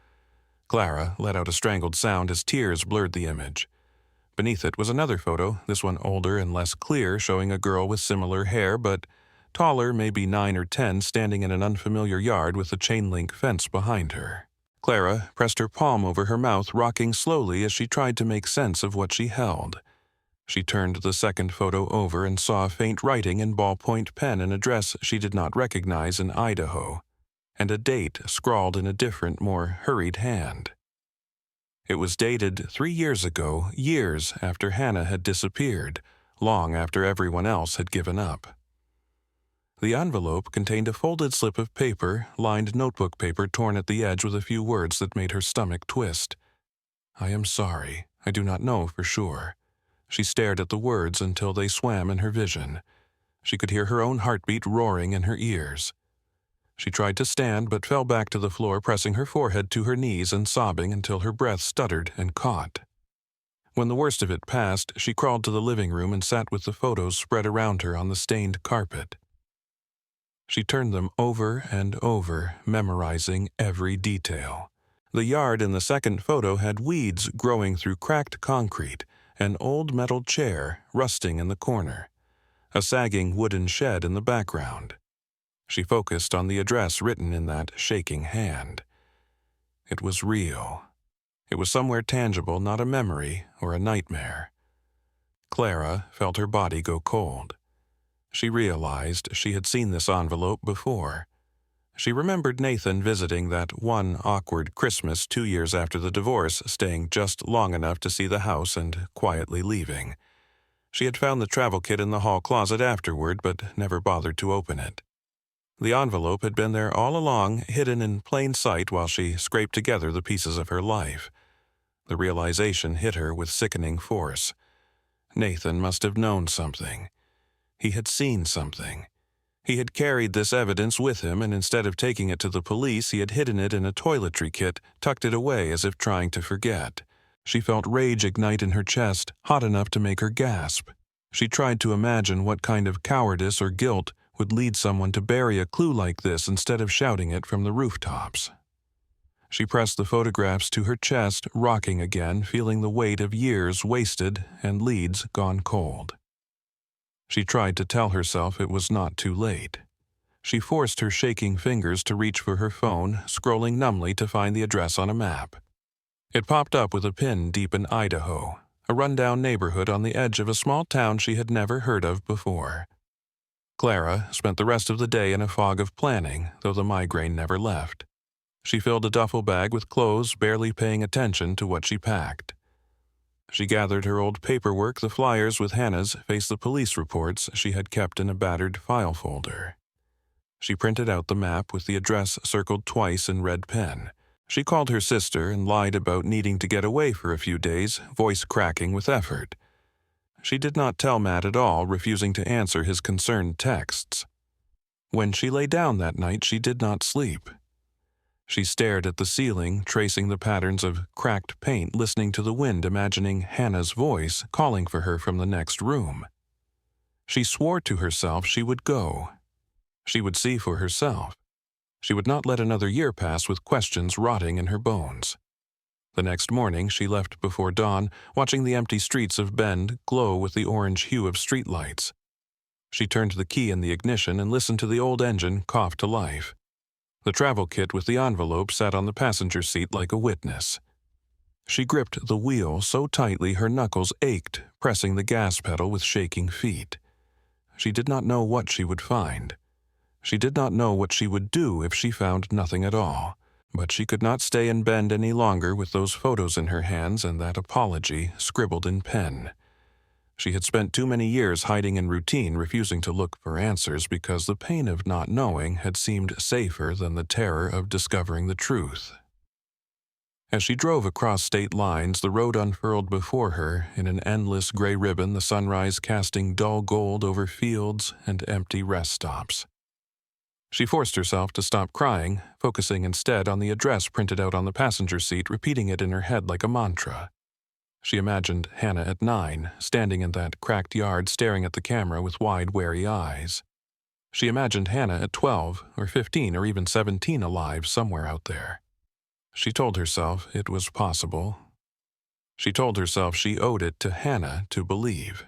S1: Clara let out a strangled sound as tears blurred the image. Beneath it was another photo, this one older and less clear, showing a girl with similar hair, but taller, maybe 9 or 10, standing in an unfamiliar yard with a chain-link fence behind her. Clara pressed her palm over her mouth, rocking slowly as she tried to make sense of what she held. She turned the second photo over and saw faint writing in ballpoint pen, an address she did not recognize in Idaho, and a date scrawled in a different, more hurried hand. It was dated 3 years ago, years after Hannah had disappeared, long after everyone else had given up. The envelope contained a folded slip of paper, lined notebook paper torn at the edge with a few words that made her stomach twist. "I am sorry. I do not know for sure." She stared at the words until they swam in her vision. She could hear her own heartbeat roaring in her ears. She tried to stand but fell back to the floor, pressing her forehead to her knees and sobbing until her breath stuttered and caught. When the worst of it passed, she crawled to the living room and sat with the photos spread around her on the stained carpet. She turned them over and over, memorizing every detail. The yard in the second photo had weeds growing through cracked concrete, an old metal chair rusting in the corner, a sagging wooden shed in the background. She focused on the address written in that shaking hand. It was real. It was somewhere tangible, not a memory or a nightmare. Clara felt her body go cold. She realized she had seen this envelope before. She remembered Nathan visiting that one awkward Christmas 2 years after the divorce, staying just long enough to see the house and quietly leaving. She had found the travel kit in the hall closet afterward, but never bothered to open it. The envelope had been there all along, hidden in plain sight while she scraped together the pieces of her life. The realization hit her with sickening force. Nathan must have known something. He had seen something. He had carried this evidence with him, and instead of taking it to the police, he had hidden it in a toiletry kit, tucked it away as if trying to forget. She felt rage ignite in her chest, hot enough to make her gasp. She tried to imagine what kind of cowardice or guilt would lead someone to bury a clue like this instead of shouting it from the rooftops. She pressed the photographs to her chest, rocking again, feeling the weight of years wasted and leads gone cold. She tried to tell herself it was not too late. She forced her shaking fingers to reach for her phone, scrolling numbly to find the address on a map. It popped up with a pin deep in Idaho, a rundown neighborhood on the edge of a small town she had never heard of before. Clara spent the rest of the day in a fog of planning, though the migraine never left. She filled a duffel bag with clothes, barely paying attention to what she packed. She gathered her old paperwork, the flyers with Hannah's face, the police reports she had kept in a battered file folder. She printed out the map with the address circled twice in red pen. She called her sister and lied about needing to get away for a few days, voice cracking with effort. She did not tell Matt at all, refusing to answer his concerned texts. When she lay down that night, she did not sleep. She stared at the ceiling, tracing the patterns of cracked paint, listening to the wind, imagining Hannah's voice calling for her from the next room. She swore to herself she would go. She would see for herself. She would not let another year pass with questions rotting in her bones. The next morning, she left before dawn, watching the empty streets of Bend glow with the orange hue of streetlights. She turned the key in the ignition and listened to the old engine cough to life. The travel kit with the envelope sat on the passenger seat like a witness. She gripped the wheel so tightly her knuckles ached, pressing the gas pedal with shaking feet. She did not know what she would find. She did not know what she would do if she found nothing at all, but she could not stay in Bend any longer with those photos in her hands and that apology scribbled in pen. She had spent too many years hiding in routine, refusing to look for answers because the pain of not knowing had seemed safer than the terror of discovering the truth. As she drove across state lines, the road unfurled before her in an endless gray ribbon, the sunrise casting dull gold over fields and empty rest stops. She forced herself to stop crying, focusing instead on the address printed out on the passenger seat, repeating it in her head like a mantra. She imagined Hannah at 9, standing in that cracked yard staring at the camera with wide, wary eyes. She imagined Hannah at 12 or 15 or even 17 alive somewhere out there. She told herself it was possible. She told herself she owed it to Hannah to believe.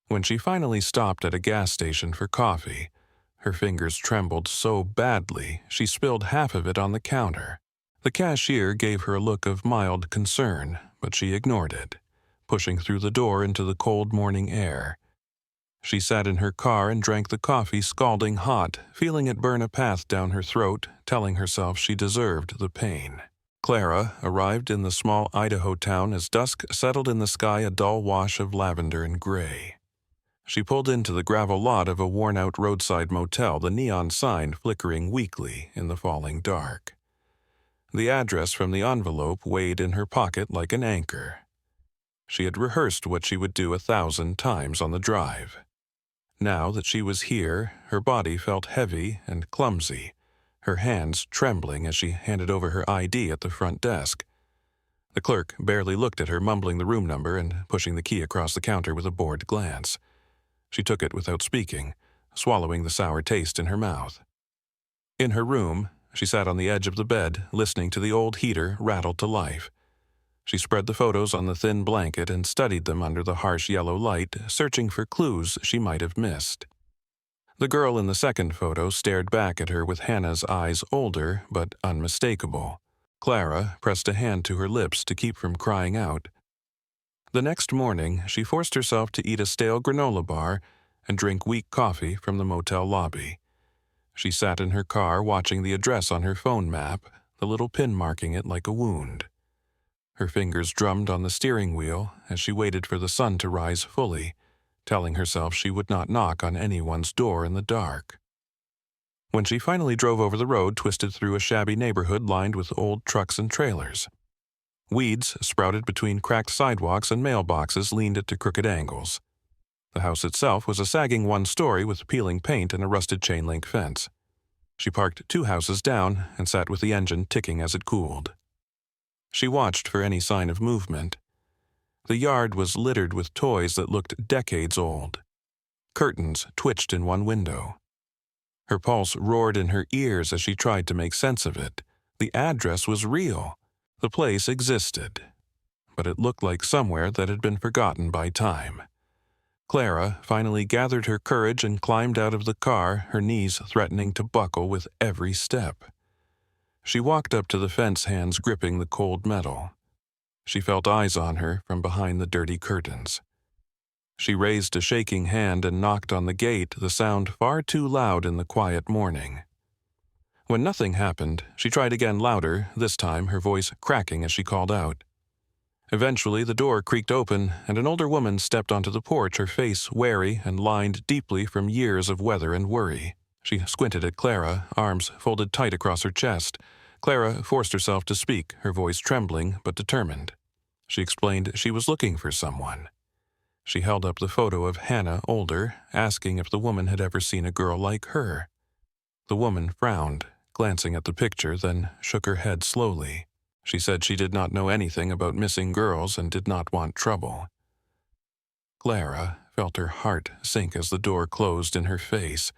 S1: When she finally stopped at a gas station for coffee, her fingers trembled so badly she spilled half of it on the counter. The cashier gave her a look of mild concern, but she ignored it, pushing through the door into the cold morning air. She sat in her car and drank the coffee scalding hot, feeling it burn a path down her throat, telling herself she deserved the pain. Clara arrived in the small Idaho town as dusk settled in the sky, a dull wash of lavender and gray. She pulled into the gravel lot of a worn-out roadside motel, the neon sign flickering weakly in the falling dark. The address from the envelope weighed in her pocket like an anchor. She had rehearsed what she would do 1,000 times on the drive. Now that she was here, her body felt heavy and clumsy, her hands trembling as she handed over her ID at the front desk. The clerk barely looked at her, mumbling the room number and pushing the key across the counter with a bored glance. She took it without speaking, swallowing the sour taste in her mouth. In her room, she sat on the edge of the bed, listening to the old heater rattle to life. She spread the photos on the thin blanket and studied them under the harsh yellow light, searching for clues she might have missed. The girl in the second photo stared back at her with Hannah's eyes older but unmistakable. Clara pressed a hand to her lips to keep from crying out. The next morning, she forced herself to eat a stale granola bar and drink weak coffee from the motel lobby. She sat in her car watching the address on her phone map, the little pin marking it like a wound. Her fingers drummed on the steering wheel as she waited for the sun to rise fully, telling herself she would not knock on anyone's door in the dark. When she finally drove over the road, twisted through a shabby neighborhood lined with old trucks and trailers. Weeds sprouted between cracked sidewalks and mailboxes leaned at crooked angles. The house itself was a sagging one-story with peeling paint and a rusted chain-link fence. She parked 2 houses down and sat with the engine ticking as it cooled. She watched for any sign of movement. The yard was littered with toys that looked decades old. Curtains twitched in one window. Her pulse roared in her ears as she tried to make sense of it. The address was real. The place existed. But it looked like somewhere that had been forgotten by time. Clara finally gathered her courage and climbed out of the car, her knees threatening to buckle with every step. She walked up to the fence, hands gripping the cold metal. She felt eyes on her from behind the dirty curtains. She raised a shaking hand and knocked on the gate, the sound far too loud in the quiet morning. When nothing happened, she tried again louder, this time her voice cracking as she called out. Eventually, the door creaked open, and an older woman stepped onto the porch, her face wary and lined deeply from years of weather and worry. She squinted at Clara, arms folded tight across her chest. Clara forced herself to speak, her voice trembling but determined. She explained she was looking for someone. She held up the photo of Hannah, older, asking if the woman had ever seen a girl like her. The woman frowned, glancing at the picture, then shook her head slowly. She said she did not know anything about missing girls and did not want trouble. Clara felt her heart sink as the door closed in her face.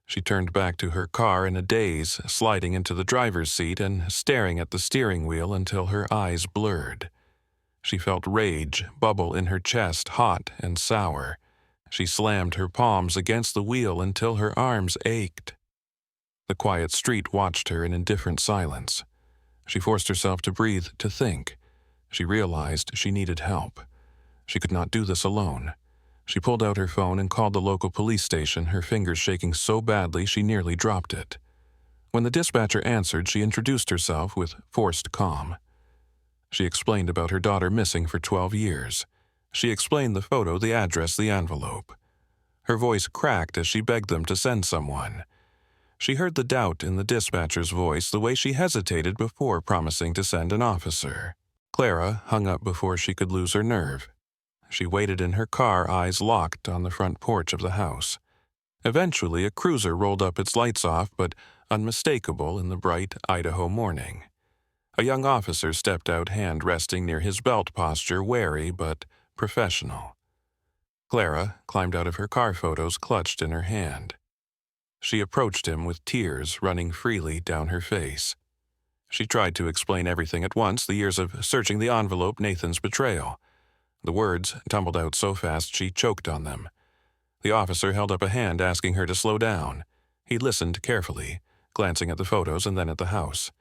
S1: She turned back to her car in a daze, sliding into the driver's seat and staring at the steering wheel until her eyes blurred. She felt rage bubble in her chest, hot and sour. She slammed her palms against the wheel until her arms ached. The quiet street watched her in indifferent silence. She forced herself to breathe, to think. She realized she needed help. She could not do this alone. She pulled out her phone and called the local police station, her fingers shaking so badly she nearly dropped it. When the dispatcher answered, she introduced herself with forced calm. She explained about her daughter missing for 12 years. She explained the photo, the address, the envelope. Her voice cracked as she begged them to send someone. She heard the doubt in the dispatcher's voice, the way she hesitated before promising to send an officer. Clara hung up before she could lose her nerve. She waited in her car, eyes locked on the front porch of the house. Eventually, a cruiser rolled up, its lights off, but unmistakable in the bright Idaho morning. A young officer stepped out, hand resting near his belt posture, wary but professional. Clara climbed out of her car, photos clutched in her hand. She approached him with tears running freely down her face. She tried to explain everything at once, the years of searching the envelope, Nathan's betrayal. The words tumbled out so fast she choked on them. The officer held up a hand asking her to slow down. He listened carefully, glancing at the photos and then at the house.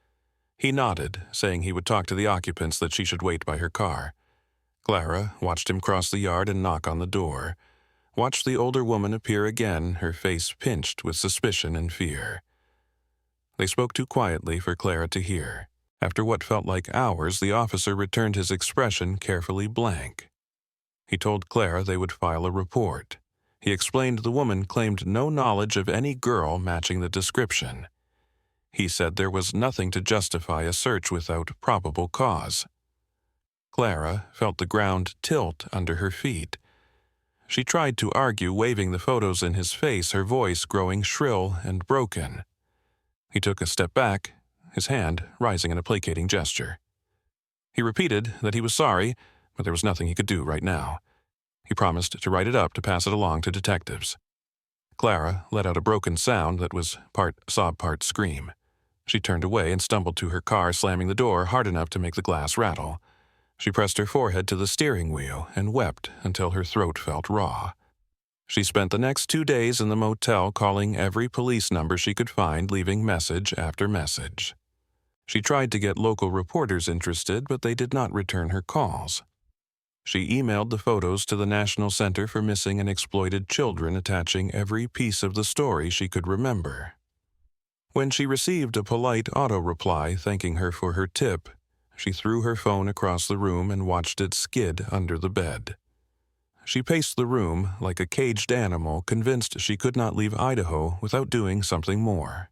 S1: He nodded, saying he would talk to the occupants, that she should wait by her car. Clara watched him cross the yard and knock on the door, watched the older woman appear again, her face pinched with suspicion and fear. They spoke too quietly for Clara to hear. After what felt like hours, the officer returned his expression carefully blank. He told Clara they would file a report. He explained the woman claimed no knowledge of any girl matching the description. He said there was nothing to justify a search without probable cause. Clara felt the ground tilt under her feet. She tried to argue, waving the photos in his face, her voice growing shrill and broken. He took a step back, his hand rising in a placating gesture. He repeated that he was sorry, but there was nothing he could do right now. He promised to write it up to pass it along to detectives. Clara let out a broken sound that was part sob, part scream. She turned away and stumbled to her car, slamming the door hard enough to make the glass rattle. She pressed her forehead to the steering wheel and wept until her throat felt raw. She spent the next 2 days in the motel, calling every police number she could find, leaving message after message. She tried to get local reporters interested, but they did not return her calls. She emailed the photos to the National Center for Missing and Exploited Children, attaching every piece of the story she could remember. When she received a polite auto-reply thanking her for her tip, she threw her phone across the room and watched it skid under the bed. She paced the room like a caged animal, convinced she could not leave Idaho without doing something more.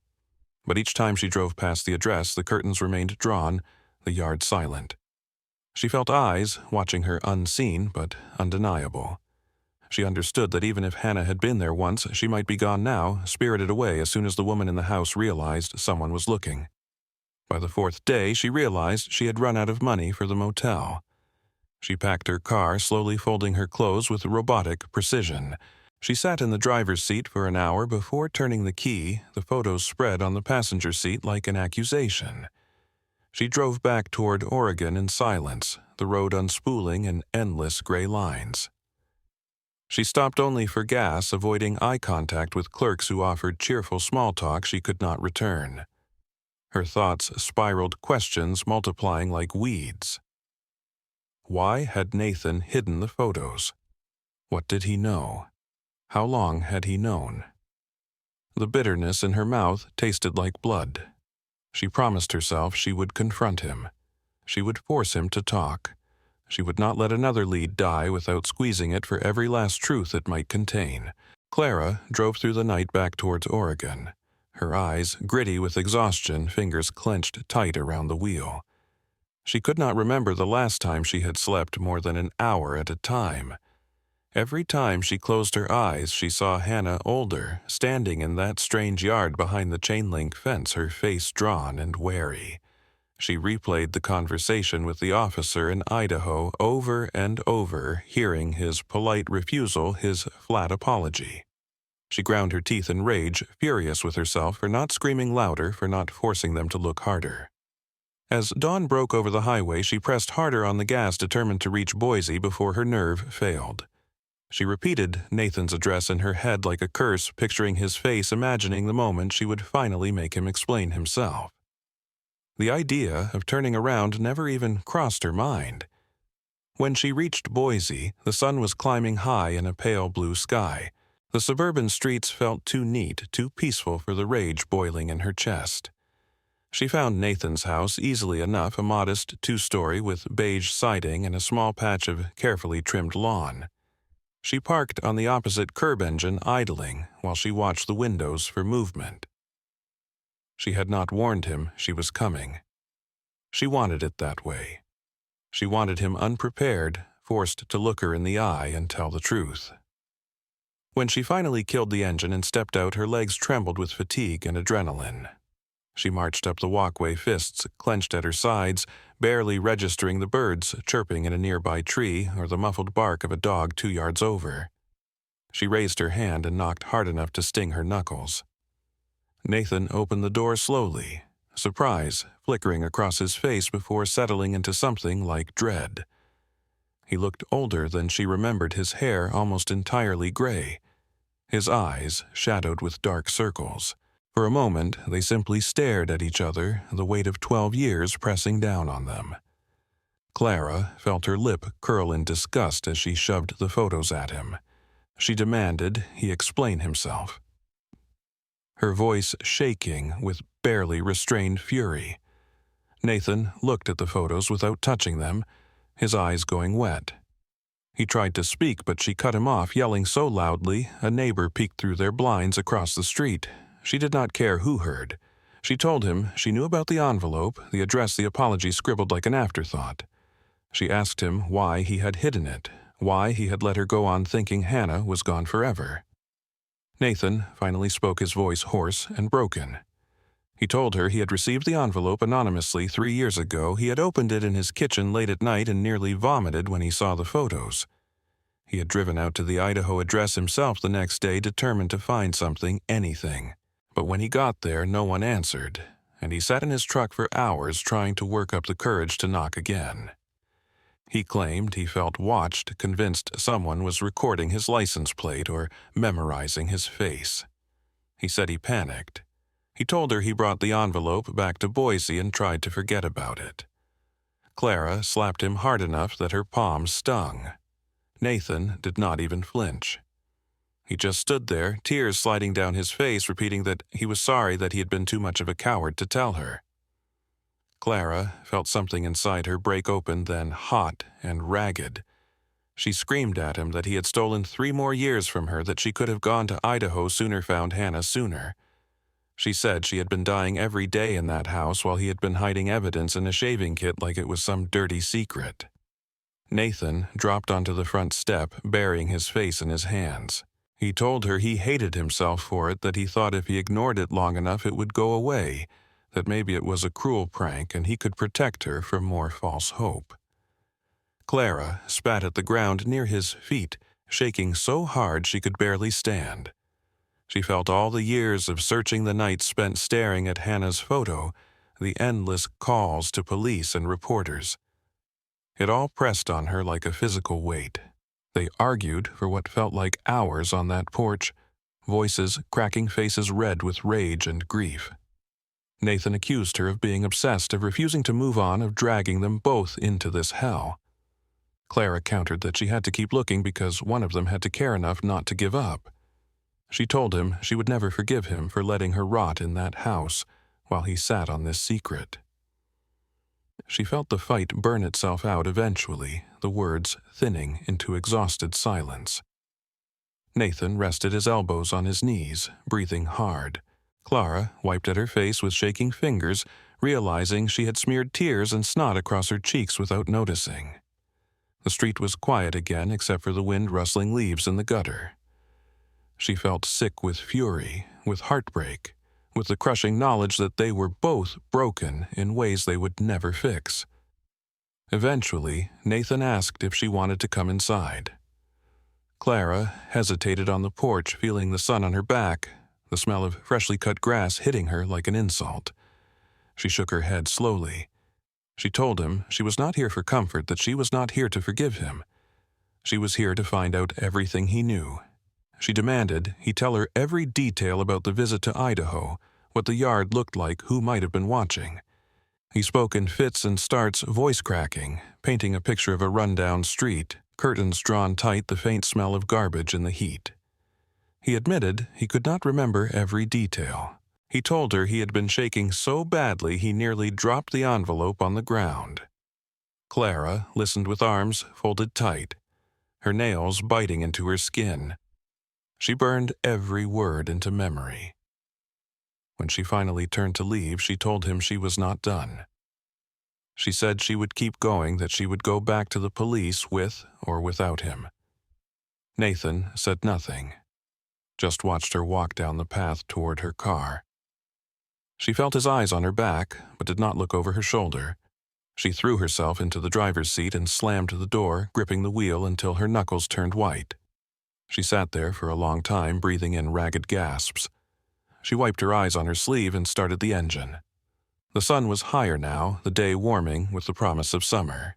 S1: But each time she drove past the address, the curtains remained drawn, the yard silent. She felt eyes watching her, unseen but undeniable. She understood that even if Hannah had been there once, she might be gone now, spirited away as soon as the woman in the house realized someone was looking. By the 4th day, she realized she had run out of money for the motel. She packed her car, slowly folding her clothes with robotic precision. She sat in the driver's seat for an hour before turning the key, the photos spread on the passenger seat like an accusation. She drove back toward Oregon in silence, the road unspooling in endless gray lines. She stopped only for gas, avoiding eye contact with clerks who offered cheerful small talk she could not return. Her thoughts spiraled, questions multiplying like weeds. Why had Nathan hidden the photos? What did he know? How long had he known? The bitterness in her mouth tasted like blood. She promised herself she would confront him. She would force him to talk. She would not let another lead die without squeezing it for every last truth it might contain. Clara drove through the night back towards Oregon. Her eyes gritty with exhaustion, fingers clenched tight around the wheel. She could not remember the last time she had slept more than an hour at a time. Every time she closed her eyes, she saw Hannah older, standing in that strange yard behind the chain-link fence, her face drawn and wary. She replayed the conversation with the officer in Idaho over and over, hearing his polite refusal, his flat apology. She ground her teeth in rage, furious with herself for not screaming louder, for not forcing them to look harder. As dawn broke over the highway, she pressed harder on the gas, determined to reach Boise before her nerve failed. She repeated Nathan's address in her head like a curse, picturing his face, imagining the moment she would finally make him explain himself. The idea of turning around never even crossed her mind. When she reached Boise, the sun was climbing high in a pale blue sky. The suburban streets felt too neat, too peaceful for the rage boiling in her chest. She found Nathan's house easily enough, a modest two-story with beige siding and a small patch of carefully trimmed lawn. She parked on the opposite curb engine, idling, while she watched the windows for movement. She had not warned him she was coming. She wanted it that way. She wanted him unprepared, forced to look her in the eye and tell the truth. When she finally killed the engine and stepped out, her legs trembled with fatigue and adrenaline. She marched up the walkway, fists clenched at her sides, barely registering the birds chirping in a nearby tree or the muffled bark of a dog 2 yards over. She raised her hand and knocked hard enough to sting her knuckles. Nathan opened the door slowly, surprise flickering across his face before settling into something like dread. He looked older than she remembered, his hair almost entirely gray, his eyes shadowed with dark circles. For a moment, they simply stared at each other, the weight of 12 years pressing down on them. Clara felt her lip curl in disgust as she shoved the photos at him. She demanded he explain himself, her voice shaking with barely restrained fury. Nathan looked at the photos without touching them, his eyes going wet. He tried to speak, but she cut him off, yelling so loudly a neighbor peeked through their blinds across the street. She did not care who heard. She told him she knew about the envelope, the address, the apology scribbled like an afterthought. She asked him why he had hidden it, why he had let her go on thinking Hannah was gone forever. Nathan finally spoke, his voice hoarse and broken. He told her he had received the envelope anonymously 3 years ago. He had opened it in his kitchen late at night and nearly vomited when he saw the photos. He had driven out to the Idaho address himself the next day, determined to find something, anything. But when he got there, no one answered, and he sat in his truck for hours trying to work up the courage to knock again. He claimed he felt watched, convinced someone was recording his license plate or memorizing his face. He said he panicked. He told her he brought the envelope back to Boise and tried to forget about it. Clara slapped him hard enough that her palms stung. Nathan did not even flinch. He just stood there, tears sliding down his face, repeating that he was sorry that he had been too much of a coward to tell her. Clara felt something inside her break open, then hot and ragged. She screamed at him that he had stolen 3 more years from her, that she could have gone to Idaho sooner, found Hannah sooner. She said she had been dying every day in that house while he had been hiding evidence in a shaving kit like it was some dirty secret. Nathan dropped onto the front step, burying his face in his hands. He told her he hated himself for it, that he thought if he ignored it long enough it would go away, that maybe it was a cruel prank and he could protect her from more false hope. Clara spat at the ground near his feet, shaking so hard she could barely stand. She felt all the years of searching, the nights spent staring at Hannah's photo, the endless calls to police and reporters. It all pressed on her like a physical weight. They argued for what felt like hours on that porch, voices cracking, faces red with rage and grief. Nathan accused her of being obsessed, of refusing to move on, of dragging them both into this hell. Clara countered that she had to keep looking because one of them had to care enough not to give up. She told him she would never forgive him for letting her rot in that house while he sat on this secret. She felt the fight burn itself out eventually, the words thinning into exhausted silence. Nathan rested his elbows on his knees, breathing hard. Clara wiped at her face with shaking fingers, realizing she had smeared tears and snot across her cheeks without noticing. The street was quiet again except for the wind rustling leaves in the gutter. She felt sick with fury, with heartbreak, with the crushing knowledge that they were both broken in ways they would never fix. Eventually, Nathan asked if she wanted to come inside. Clara hesitated on the porch, feeling the sun on her back, the smell of freshly cut grass hitting her like an insult. She shook her head slowly. She told him she was not here for comfort, that she was not here to forgive him. She was here to find out everything he knew. She demanded he tell her every detail about the visit to Idaho, what the yard looked like, who might have been watching. He spoke in fits and starts, voice cracking, painting a picture of a run-down street, curtains drawn tight, the faint smell of garbage in the heat. He admitted he could not remember every detail. He told her he had been shaking so badly he nearly dropped the envelope on the ground. Clara listened with arms folded tight, her nails biting into her skin. She burned every word into memory. When she finally turned to leave, she told him she was not done. She said she would keep going, that she would go back to the police with or without him. Nathan said nothing, just watched her walk down the path toward her car. She felt his eyes on her back, but did not look over her shoulder. She threw herself into the driver's seat and slammed the door, gripping the wheel until her knuckles turned white. She sat there for a long time, breathing in ragged gasps. She wiped her eyes on her sleeve and started the engine. The sun was higher now, the day warming with the promise of summer.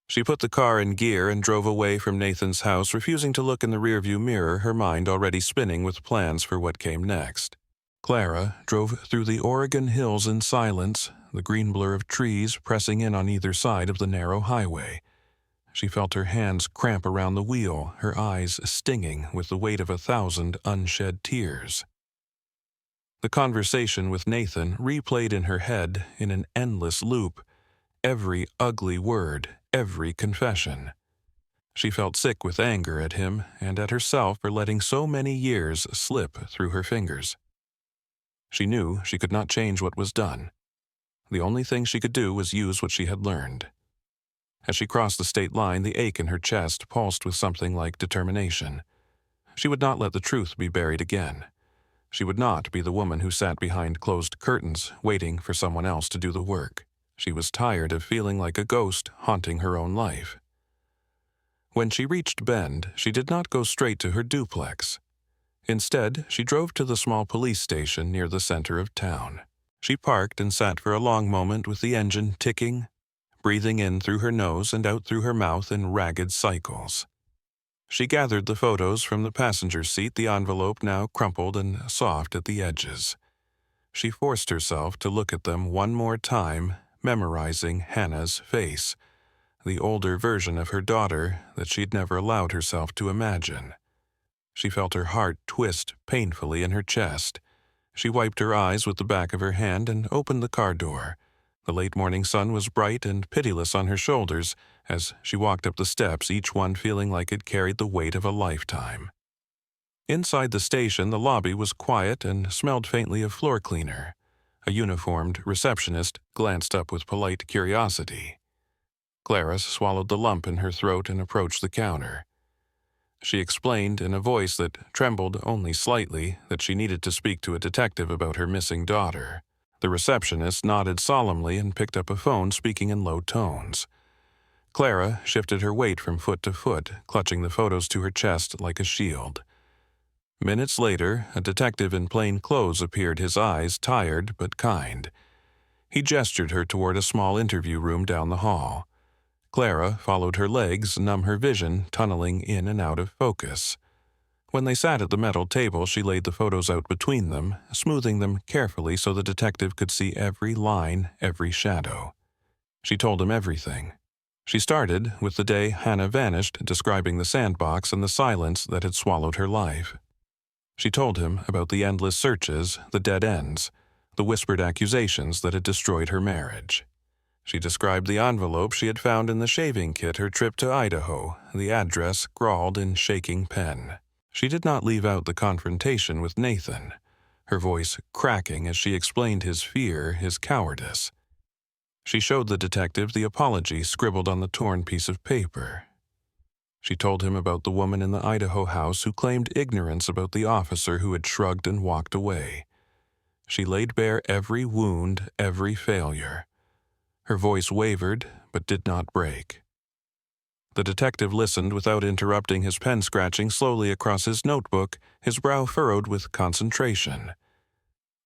S1: She put the car in gear and drove away from Nathan's house, refusing to look in the rearview mirror, her mind already spinning with plans for what came next. Clara drove through the Oregon hills in silence, the green blur of trees pressing in on either side of the narrow highway. She felt her hands cramp around the wheel, her eyes stinging with the weight of 1,000 unshed tears. The conversation with Nathan replayed in her head in an endless loop, every ugly word, every confession. She felt sick with anger at him and at herself for letting so many years slip through her fingers. She knew she could not change what was done. The only thing she could do was use what she had learned. As she crossed the state line, the ache in her chest pulsed with something like determination. She would not let the truth be buried again. She would not be the woman who sat behind closed curtains, waiting for someone else to do the work. She was tired of feeling like a ghost haunting her own life. When she reached Bend, she did not go straight to her duplex. Instead, she drove to the small police station near the center of town. She parked and sat for a long moment with the engine ticking, breathing in through her nose and out through her mouth in ragged cycles. She gathered the photos from the passenger seat, the envelope now crumpled and soft at the edges. She forced herself to look at them one more time, memorizing Hannah's face, the older version of her daughter that she'd never allowed herself to imagine. She felt her heart twist painfully in her chest. She wiped her eyes with the back of her hand and opened the car door. The late morning sun was bright and pitiless on her shoulders as she walked up the steps, each one feeling like it carried the weight of a lifetime. Inside the station, the lobby was quiet and smelled faintly of floor cleaner. A uniformed receptionist glanced up with polite curiosity. Clara swallowed the lump in her throat and approached the counter. She explained in a voice that trembled only slightly that she needed to speak to a detective about her missing daughter. The receptionist nodded solemnly and picked up a phone, speaking in low tones. Clara shifted her weight from foot to foot, clutching the photos to her chest like a shield. Minutes later, a detective in plain clothes appeared, his eyes tired but kind. He gestured her toward a small interview room down the hall. Clara followed her legs, numb her vision, tunneling in and out of focus. When they sat at the metal table, she laid the photos out between them, smoothing them carefully so the detective could see every line, every shadow. She told him everything. She started with the day Hannah vanished, describing the sandbox and the silence that had swallowed her life. She told him about the endless searches, the dead ends, the whispered accusations that had destroyed her marriage. She described the envelope she had found in the shaving kit, her trip to Idaho, the address scrawled in shaking pen. She did not leave out the confrontation with Nathan, her voice cracking as she explained his fear, his cowardice. She showed the detective the apology scribbled on the torn piece of paper. She told him about the woman in the Idaho house who claimed ignorance about the officer who had shrugged and walked away. She laid bare every wound, every failure. Her voice wavered, but did not break. The detective listened without interrupting, his pen scratching slowly across his notebook, his brow furrowed with concentration.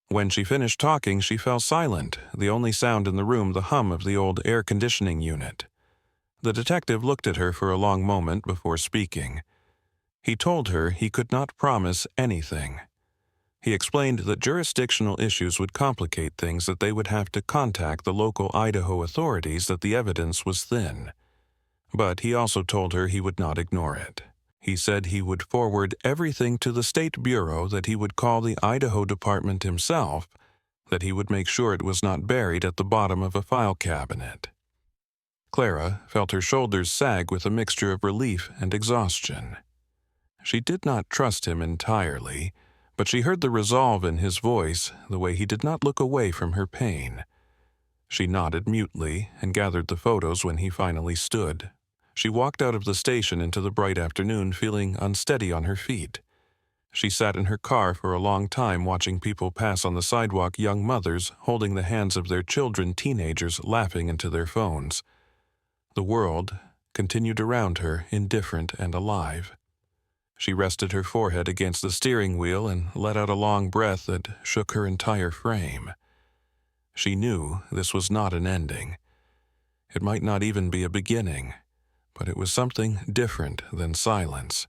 S1: When she finished talking, she fell silent, the only sound in the room the hum of the old air conditioning unit. The detective looked at her for a long moment before speaking. He told her he could not promise anything. He explained that jurisdictional issues would complicate things, that they would have to contact the local Idaho authorities, that the evidence was thin. But he also told her he would not ignore it. He said he would forward everything to the State Bureau, that he would call the Idaho Department himself, that he would make sure it was not buried at the bottom of a file cabinet. Clara felt her shoulders sag with a mixture of relief and exhaustion. She did not trust him entirely, but she heard the resolve in his voice, the way he did not look away from her pain. She nodded mutely and gathered the photos when he finally stood. She walked out of the station into the bright afternoon, feeling unsteady on her feet. She sat in her car for a long time, watching people pass on the sidewalk, young mothers holding the hands of their children, teenagers laughing into their phones. The world continued around her, indifferent and alive. She rested her forehead against the steering wheel and let out a long breath that shook her entire frame. She knew this was not an ending. It might not even be a beginning, but it was something different than silence.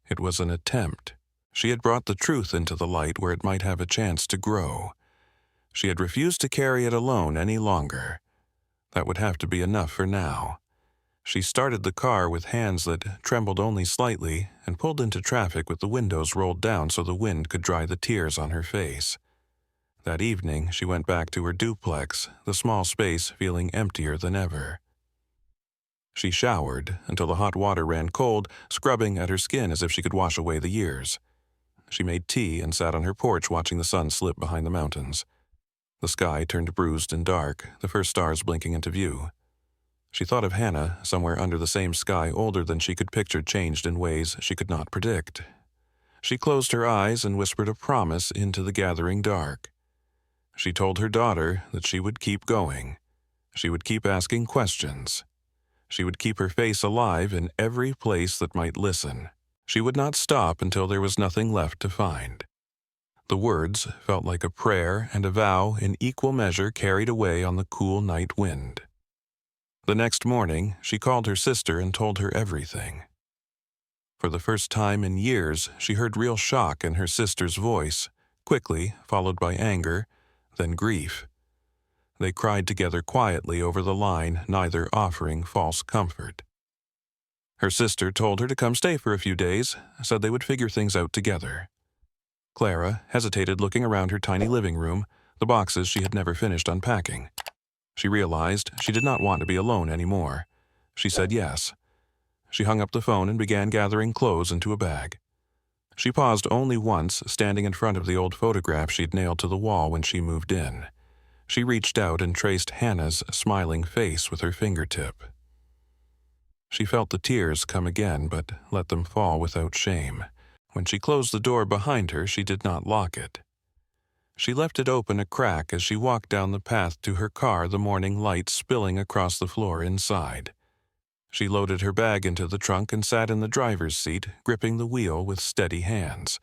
S1: It was an attempt. She had brought the truth into the light where it might have a chance to grow. She had refused to carry it alone any longer. That would have to be enough for now. She started the car with hands that trembled only slightly and pulled into traffic with the windows rolled down so the wind could dry the tears on her face. That evening, she went back to her duplex, the small space feeling emptier than ever. She showered until the hot water ran cold, scrubbing at her skin as if she could wash away the years. She made tea and sat on her porch watching the sun slip behind the mountains. The sky turned bruised and dark, the first stars blinking into view. She thought of Hannah, somewhere under the same sky, older than she could picture, changed in ways she could not predict. She closed her eyes and whispered a promise into the gathering dark. She told her daughter that she would keep going. She would keep asking questions. She would keep her face alive in every place that might listen. She would not stop until there was nothing left to find. The words felt like a prayer and a vow in equal measure, carried away on the cool night wind. The next morning, she called her sister and told her everything. For the first time in years, she heard real shock in her sister's voice, quickly followed by anger, then grief. They cried together quietly over the line, neither offering false comfort. Her sister told her to come stay for a few days, said they would figure things out together. Clara hesitated, looking around her tiny living room, the boxes she had never finished unpacking. She realized she did not want to be alone anymore. She said yes. She hung up the phone and began gathering clothes into a bag. She paused only once, standing in front of the old photograph she'd nailed to the wall when she moved in. She reached out and traced Hannah's smiling face with her fingertip. She felt the tears come again, but let them fall without shame. When she closed the door behind her, she did not lock it. She left it open a crack as she walked down the path to her car, the morning light spilling across the floor inside. She loaded her bag into the trunk and sat in the driver's seat, gripping the wheel with steady hands.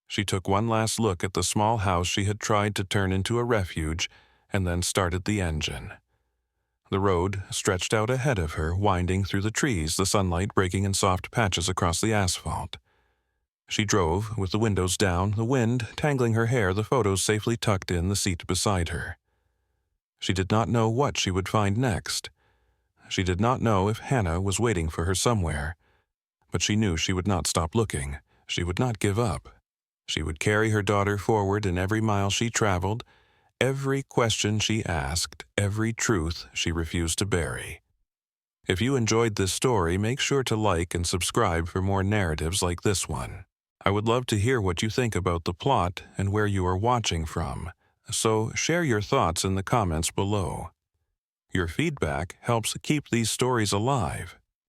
S1: She took one last look at the small house she had tried to turn into a refuge, and then started the engine. The road stretched out ahead of her, winding through the trees, the sunlight breaking in soft patches across the asphalt. She drove, with the windows down, the wind tangling her hair, the photos safely tucked in the seat beside her. She did not know what she would find next. She did not know if Hannah was waiting for her somewhere. But she knew she would not stop looking. She would not give up. She would carry her daughter forward in every mile she traveled, every question she asked, every truth she refused to bury. If you enjoyed this story, make sure to like and subscribe for more narratives like this one. I would love to hear what you think about the plot and where you are watching from, so share your thoughts in the comments below. Your feedback helps keep these stories alive.